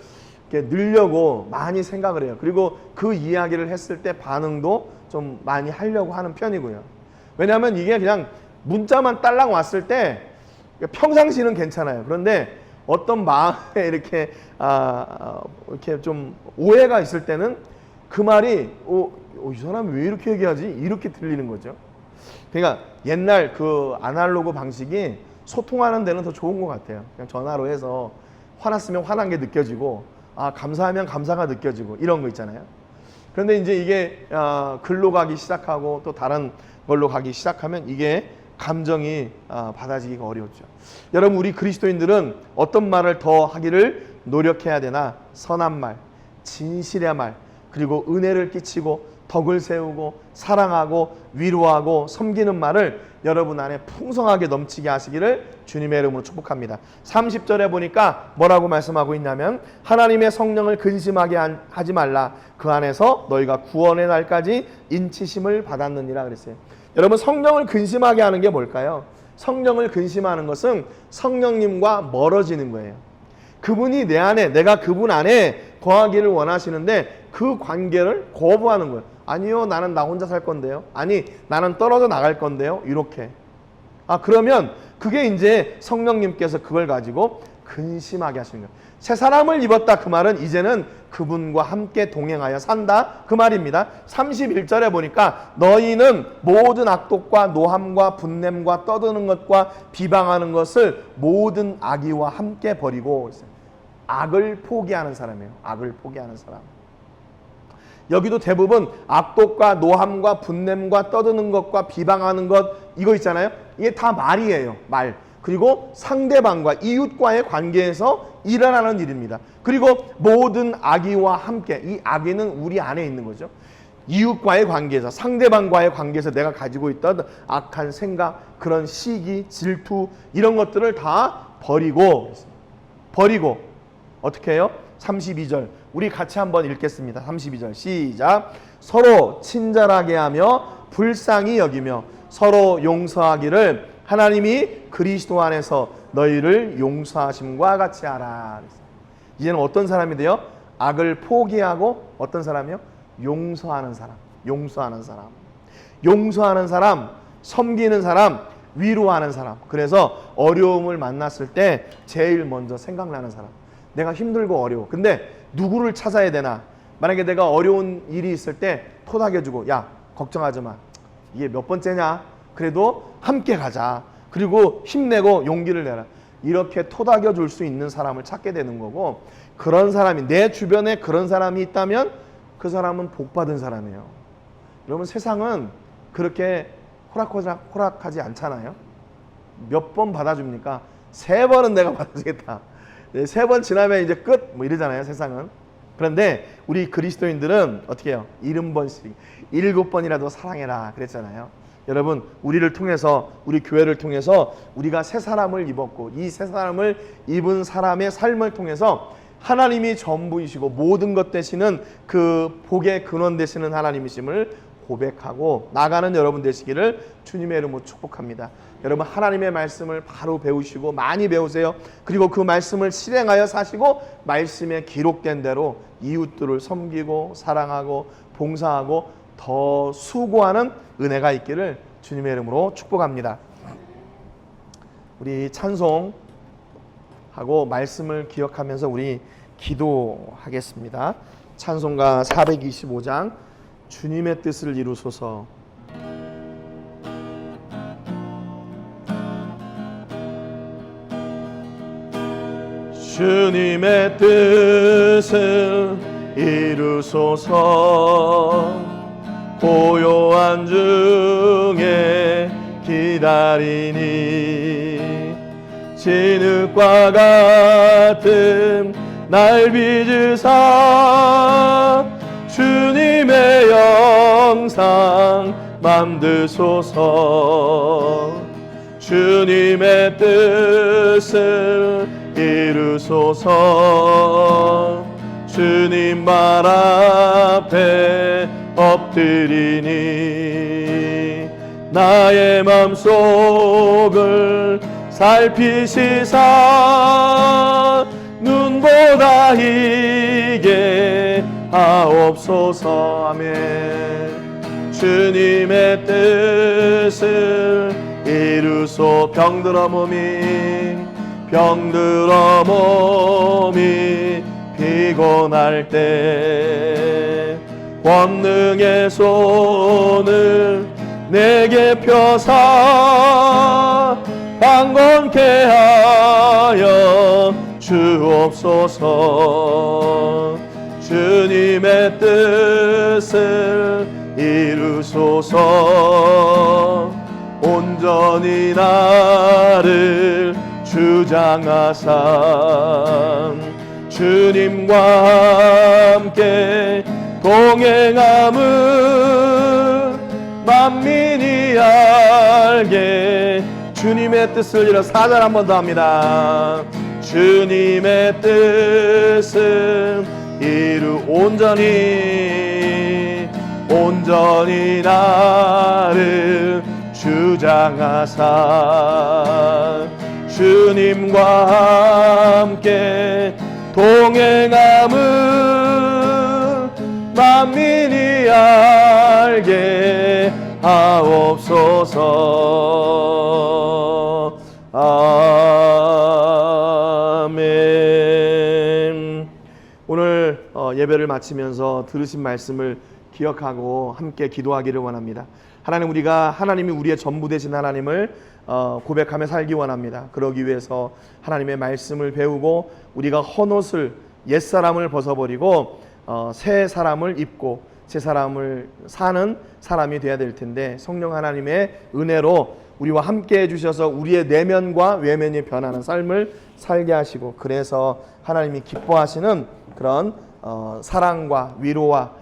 이렇게 넣으려고 많이 생각을 해요. 그리고 그 이야기를 했을 때 반응도 좀 많이 하려고 하는 편이고요. 왜냐하면 이게 그냥 문자만 딸랑 왔을 때 평상시는 괜찮아요. 그런데 어떤 마음에 이렇게 좀 오해가 있을 때는 그 말이 이 사람 왜 이렇게 얘기하지? 이렇게 들리는 거죠. 그러니까 옛날 그 아날로그 방식이 소통하는 데는 더 좋은 것 같아요. 그냥 전화로 해서 화났으면 화난 게 느껴지고, 감사하면 감사가 느껴지고, 이런 거 있잖아요. 그런데 이제 이게 글로 가기 시작하고 또 다른 걸로 가기 시작하면 이게 감정이 받아지기가 어려웠죠. 여러분, 우리 그리스도인들은 어떤 말을 더 하기를 노력해야 되나? 선한 말, 진실의 말, 그리고 은혜를 끼치고 덕을 세우고 사랑하고 위로하고 섬기는 말을 여러분 안에 풍성하게 넘치게 하시기를 주님의 이름으로 축복합니다. 30절에 보니까 뭐라고 말씀하고 있냐면, 하나님의 성령을 근심하게 하지 말라. 그 안에서 너희가 구원의 날까지 인치심을 받았느니라 그랬어요. 여러분, 성령을 근심하게 하는 게 뭘까요? 성령을 근심하는 것은 성령님과 멀어지는 거예요. 그분이 내 안에, 내가 그분 안에 거하기를 원하시는데 그 관계를 거부하는 거예요. 아니요, 나는 나 혼자 살 건데요. 아니, 나는 떨어져 나갈 건데요. 이렇게. 그러면 그게 이제 성령님께서 그걸 가지고 근심하게 하시는 거예요. 새 사람을 입었다, 그 말은 이제는 그분과 함께 동행하여 산다, 그 말입니다. 31절에 보니까 너희는 모든 악독과 노함과 분냄과 떠드는 것과 비방하는 것을 모든 악의와 함께 버리고, 악을 포기하는 사람이에요. 악을 포기하는 사람. 여기도 대부분 악독과 노함과 분냄과 떠드는 것과 비방하는 것, 이거 있잖아요. 이게 다 말이에요. 말. 그리고 상대방과 이웃과의 관계에서 일어나는 일입니다. 그리고 모든 악의와 함께, 이 악의는 우리 안에 있는 거죠. 이웃과의 관계에서, 상대방과의 관계에서 내가 가지고 있던 악한 생각, 그런 시기, 질투, 이런 것들을 다 버리고 어떻게 해요? 32절 우리 같이 한번 읽겠습니다. 32절 시작. 서로 친절하게 하며 불쌍히 여기며 서로 용서하기를 하나님이 그리스도 안에서 너희를 용서하심과 같이 하라. 이제는 어떤 사람이 돼요? 악을 포기하고 어떤 사람이요? 용서하는 사람. 용서하는 사람. 용서하는 사람, 섬기는 사람, 위로하는 사람. 그래서 어려움을 만났을 때 제일 먼저 생각나는 사람. 내가 힘들고 어려워. 근데 누구를 찾아야 되나? 만약에 내가 어려운 일이 있을 때 토닥여주고, 야, 걱정하지 마. 이게 몇 번째냐? 그래도 함께 가자. 그리고 힘내고 용기를 내라. 이렇게 토닥여줄 수 있는 사람을 찾게 되는 거고, 그런 사람이, 내 주변에 그런 사람이 있다면 그 사람은 복받은 사람이에요. 여러분, 세상은 그렇게 호락호락하지 않잖아요. 몇 번 받아줍니까? 3번은 내가 받아주겠다. 3번 지나면 이제 끝, 뭐 이러잖아요, 세상은. 그런데 우리 그리스도인들은 어떻게 해요? 70번씩, 7번이라도 사랑해라 그랬잖아요. 여러분, 우리를 통해서, 우리 교회를 통해서 우리가 새 사람을 입었고, 이 새 사람을 입은 사람의 삶을 통해서 하나님이 전부이시고 모든 것 되시는 그 복의 근원 되시는 하나님이심을 고백하고 나가는 여러분 되시기를 주님의 이름으로 축복합니다. 여러분, 하나님의 말씀을 바로 배우시고 많이 배우세요. 그리고 그 말씀을 실행하여 사시고 말씀에 기록된 대로 이웃들을 섬기고 사랑하고 봉사하고 더 수고하는 은혜가 있기를 주님의 이름으로 축복합니다. 우리 찬송하고 말씀을 기억하면서 우리 기도하겠습니다. 찬송가 425장 주님의 뜻을 이루소서. 주님의 뜻을 이루소서. 고요한 중에 기다리니 진흙과 같은 날 빚으사 주님의 영상 만드소서. 주님의 뜻을 이루소서. 주님 발 앞에 엎드리니 나의 맘속을 살피시사 눈보다 희게 하옵소서. 아멘. 주님의 뜻을 이루소. 병들어 몸이 피곤할 때 권능의 손을 내게 펴사 방건케 하여 주옵소서. 주님의 뜻을 이루소서. 온전히 나를 주장하사 주님과 함께 동행함을 만민이 알게. 주님의 뜻을 이뤄. 4절 한 번 더 합니다. 주님의 뜻을 이루 온전히 나를 주장하사 주님과 함께 동행함을 만민이 알게 하옵소서. 아멘. 오늘 예배를 마치면서 들으신 말씀을 기억하고 함께 기도하기를 원합니다. 하나님, 우리가 하나님이 우리의 전부 되신 하나님을 고백하며 살기 원합니다. 그러기 위해서 하나님의 말씀을 배우고 우리가 헌옷을, 옛사람을 벗어버리고 새 사람을 입고 새 사람을 사는 사람이 되어야 될 텐데, 성령 하나님의 은혜로 우리와 함께 해주셔서 우리의 내면과 외면이 변하는 삶을 살게 하시고, 그래서 하나님이 기뻐하시는 그런 사랑과 위로와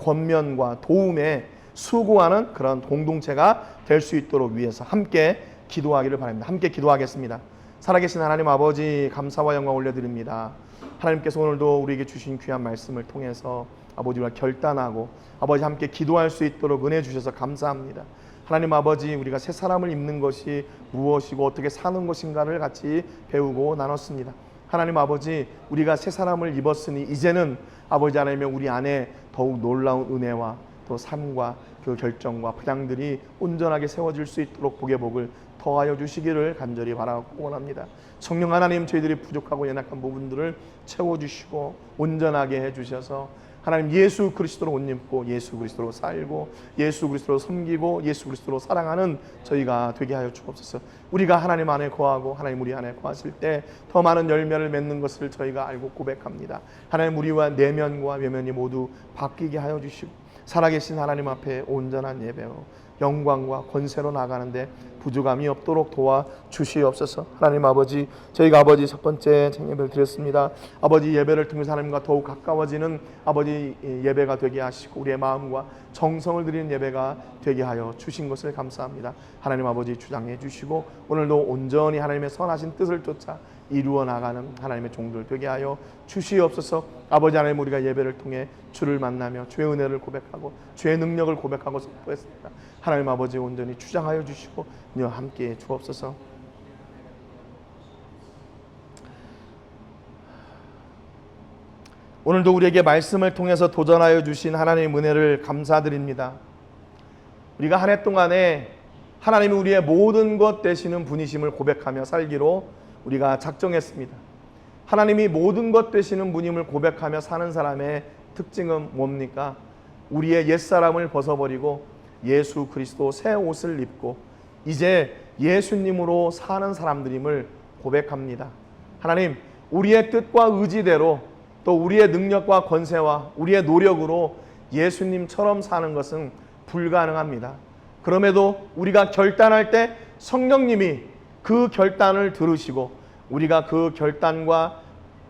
권면과 도움에 수고하는 그런 공동체가 될 수 있도록 위해서 함께 기도하기를 바랍니다. 함께 기도하겠습니다. 살아계신 하나님 아버지, 감사와 영광 올려드립니다. 하나님께서 오늘도 우리에게 주신 귀한 말씀을 통해서 아버지와 결단하고 아버지 함께 기도할 수 있도록 은혜 주셔서 감사합니다. 하나님 아버지, 우리가 새 사람을 입는 것이 무엇이고 어떻게 사는 것인가를 같이 배우고 나눴습니다. 하나님 아버지, 우리가 새 사람을 입었으니 이제는 아버지 하나님, 우리 안에 더욱 놀라운 은혜와 또 삶과 그 결정과 포장들이 온전하게 세워질 수 있도록 복의 복을 더하여 주시기를 간절히 바라고 원합니다. 성령 하나님, 저희들이 부족하고 연약한 부분들을 채워주시고 온전하게 해주셔서 하나님 예수 그리스도로 옷 입고 예수 그리스도로 살고 예수 그리스도로 섬기고 예수 그리스도로 사랑하는 저희가 되게 하여 주옵소서. 우리가 하나님 안에 거하고 하나님 우리 안에 거하실 때 더 많은 열매를 맺는 것을 저희가 알고 고백합니다. 하나님, 우리와 내면과 외면이 모두 바뀌게 하여 주시고 살아계신 하나님 앞에 온전한 예배로 영광과 권세로 나가는데 부족함이 없도록 도와주시옵소서. 하나님 아버지, 저희가 아버지 첫 번째 예배를 드렸습니다. 아버지, 예배를 통해서 하나님과 더욱 가까워지는 아버지 예배가 되게 하시고 우리의 마음과 정성을 드리는 예배가 되게 하여 주신 것을 감사합니다. 하나님 아버지, 주장해 주시고 오늘도 온전히 하나님의 선하신 뜻을 쫓아 이루어 나가는 하나님의 종들 되게 하여 주시옵소서. 아버지 하나님, 우리가 예배를 통해 주를 만나며 주의 은혜를 고백하고 주의 능력을 고백하고 선포했습니다. 하나님 아버지, 온전히 주장하여 주시고 늘 함께해 주옵소서. 오늘도 우리에게 말씀을 통해서 도전하여 주신 하나님의 은혜를 감사드립니다. 우리가 한 해 동안에 하나님이 우리의 모든 것 되시는 분이심을 고백하며 살기로 우리가 작정했습니다. 하나님이 모든 것 되시는 분임을 고백하며 사는 사람의 특징은 뭡니까? 우리의 옛사람을 벗어버리고 예수 그리스도 새 옷을 입고 이제 예수님으로 사는 사람들임을 고백합니다. 하나님, 우리의 뜻과 의지대로 또 우리의 능력과 권세와 우리의 노력으로 예수님처럼 사는 것은 불가능합니다. 그럼에도 우리가 결단할 때 성령님이 그 결단을 들으시고 우리가 그 결단과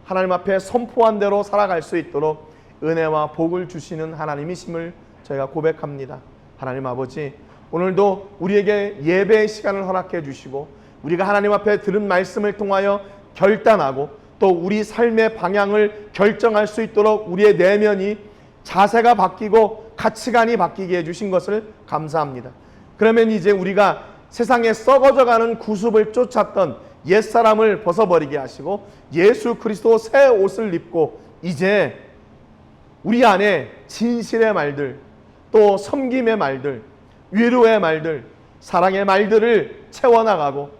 하나님 앞에 선포한 대로 살아갈 수 있도록 은혜와 복을 주시는 하나님이심을 저희가 고백합니다. 하나님 아버지, 오늘도 우리에게 예배의 시간을 허락해 주시고 우리가 하나님 앞에 들은 말씀을 통하여 결단하고 또 우리 삶의 방향을 결정할 수 있도록 우리의 내면이 자세가 바뀌고 가치관이 바뀌게 해주신 것을 감사합니다. 그러면 이제 우리가 세상에 썩어져가는 구습을 쫓았던 옛사람을 벗어버리게 하시고 예수 그리스도 새 옷을 입고 이제 우리 안에 진실의 말들, 또 섬김의 말들, 위로의 말들, 사랑의 말들을 채워나가고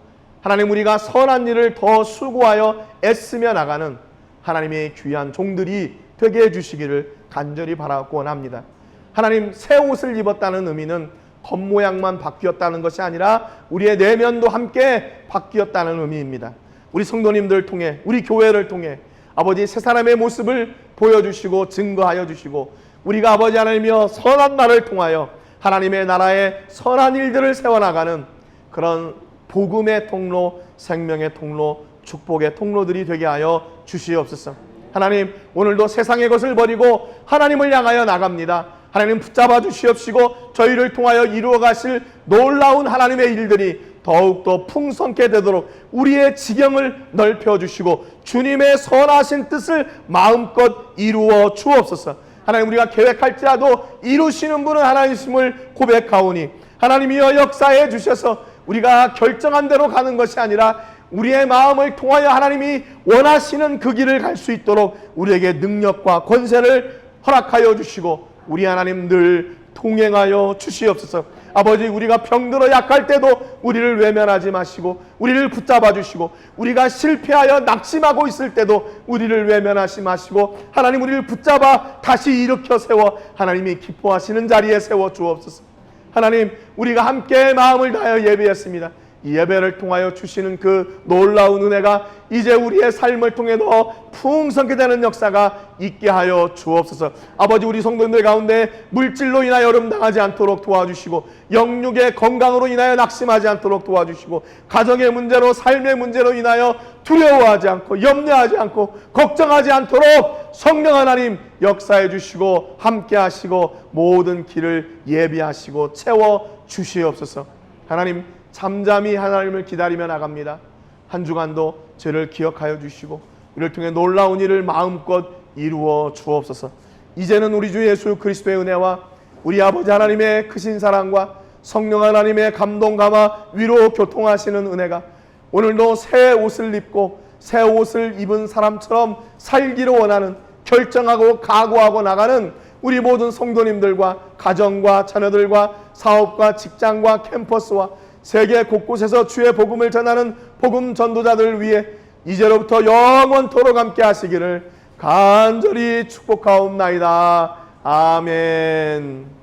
하나님, 우리가 선한 일을 더 수고하여 애쓰며 나가는 하나님의 귀한 종들이 되게 해주시기를 간절히 바라고 원합니다. 하나님, 새 옷을 입었다는 의미는 겉모양만 바뀌었다는 것이 아니라 우리의 내면도 함께 바뀌었다는 의미입니다. 우리 성도님들 통해, 우리 교회를 통해 아버지 새 사람의 모습을 보여주시고 증거하여 주시고 우리가 아버지 하나님이여 선한 말을 통하여 하나님의 나라의 선한 일들을 세워나가는 그런 복음의 통로, 생명의 통로, 축복의 통로들이 되게 하여 주시옵소서. 하나님, 오늘도 세상의 것을 버리고 하나님을 향하여 나갑니다. 하나님 붙잡아 주시옵시고 저희를 통하여 이루어 가실 놀라운 하나님의 일들이 더욱더 풍성케 되도록 우리의 지경을 넓혀 주시고 주님의 선하신 뜻을 마음껏 이루어 주옵소서. 하나님, 우리가 계획할지라도 이루시는 분은 하나님이심을 고백하오니 하나님이여 역사해 주셔서 우리가 결정한 대로 가는 것이 아니라 우리의 마음을 통하여 하나님이 원하시는 그 길을 갈 수 있도록 우리에게 능력과 권세를 허락하여 주시고 우리 하나님 늘 동행하여 주시옵소서. 아버지, 우리가 병들어 약할 때도 우리를 외면하지 마시고 우리를 붙잡아 주시고 우리가 실패하여 낙심하고 있을 때도 우리를 외면하지 마시고 하나님, 우리를 붙잡아 다시 일으켜 세워 하나님이 기뻐하시는 자리에 세워 주옵소서. 하나님, 우리가 함께 마음을 다하여 예배했습니다. 이 예배를 통하여 주시는 그 놀라운 은혜가 이제 우리의 삶을 통해 더 풍성케 되는 역사가 있게 하여 주옵소서. 아버지, 우리 성도님들 가운데 물질로 인하여 어려움당하지 않도록 도와주시고 영육의 건강으로 인하여 낙심하지 않도록 도와주시고 가정의 문제로 삶의 문제로 인하여 두려워하지 않고 염려하지 않고 걱정하지 않도록 성령 하나님 역사해 주시고 함께 하시고 모든 길을 예비하시고 채워 주시옵소서. 하나님, 잠잠히 하나님을 기다리며 나갑니다. 한 주간도 죄를 기억하여 주시고 우리를 통해 놀라운 일을 마음껏 이루어 주옵소서. 이제는 우리 주 예수 그리스도의 은혜와 우리 아버지 하나님의 크신 사랑과 성령 하나님의 감동 감화 위로 교통하시는 은혜가 오늘도 새 옷을 입고 새 옷을 입은 사람처럼 살기를 원하는 결정하고 각오하고 나가는 우리 모든 성도님들과 가정과 자녀들과 사업과 직장과 캠퍼스와 세계 곳곳에서 주의 복음을 전하는 복음 전도자들을 위해 이제로부터 영원토록 함께 하시기를 간절히 축복하옵나이다. 아멘.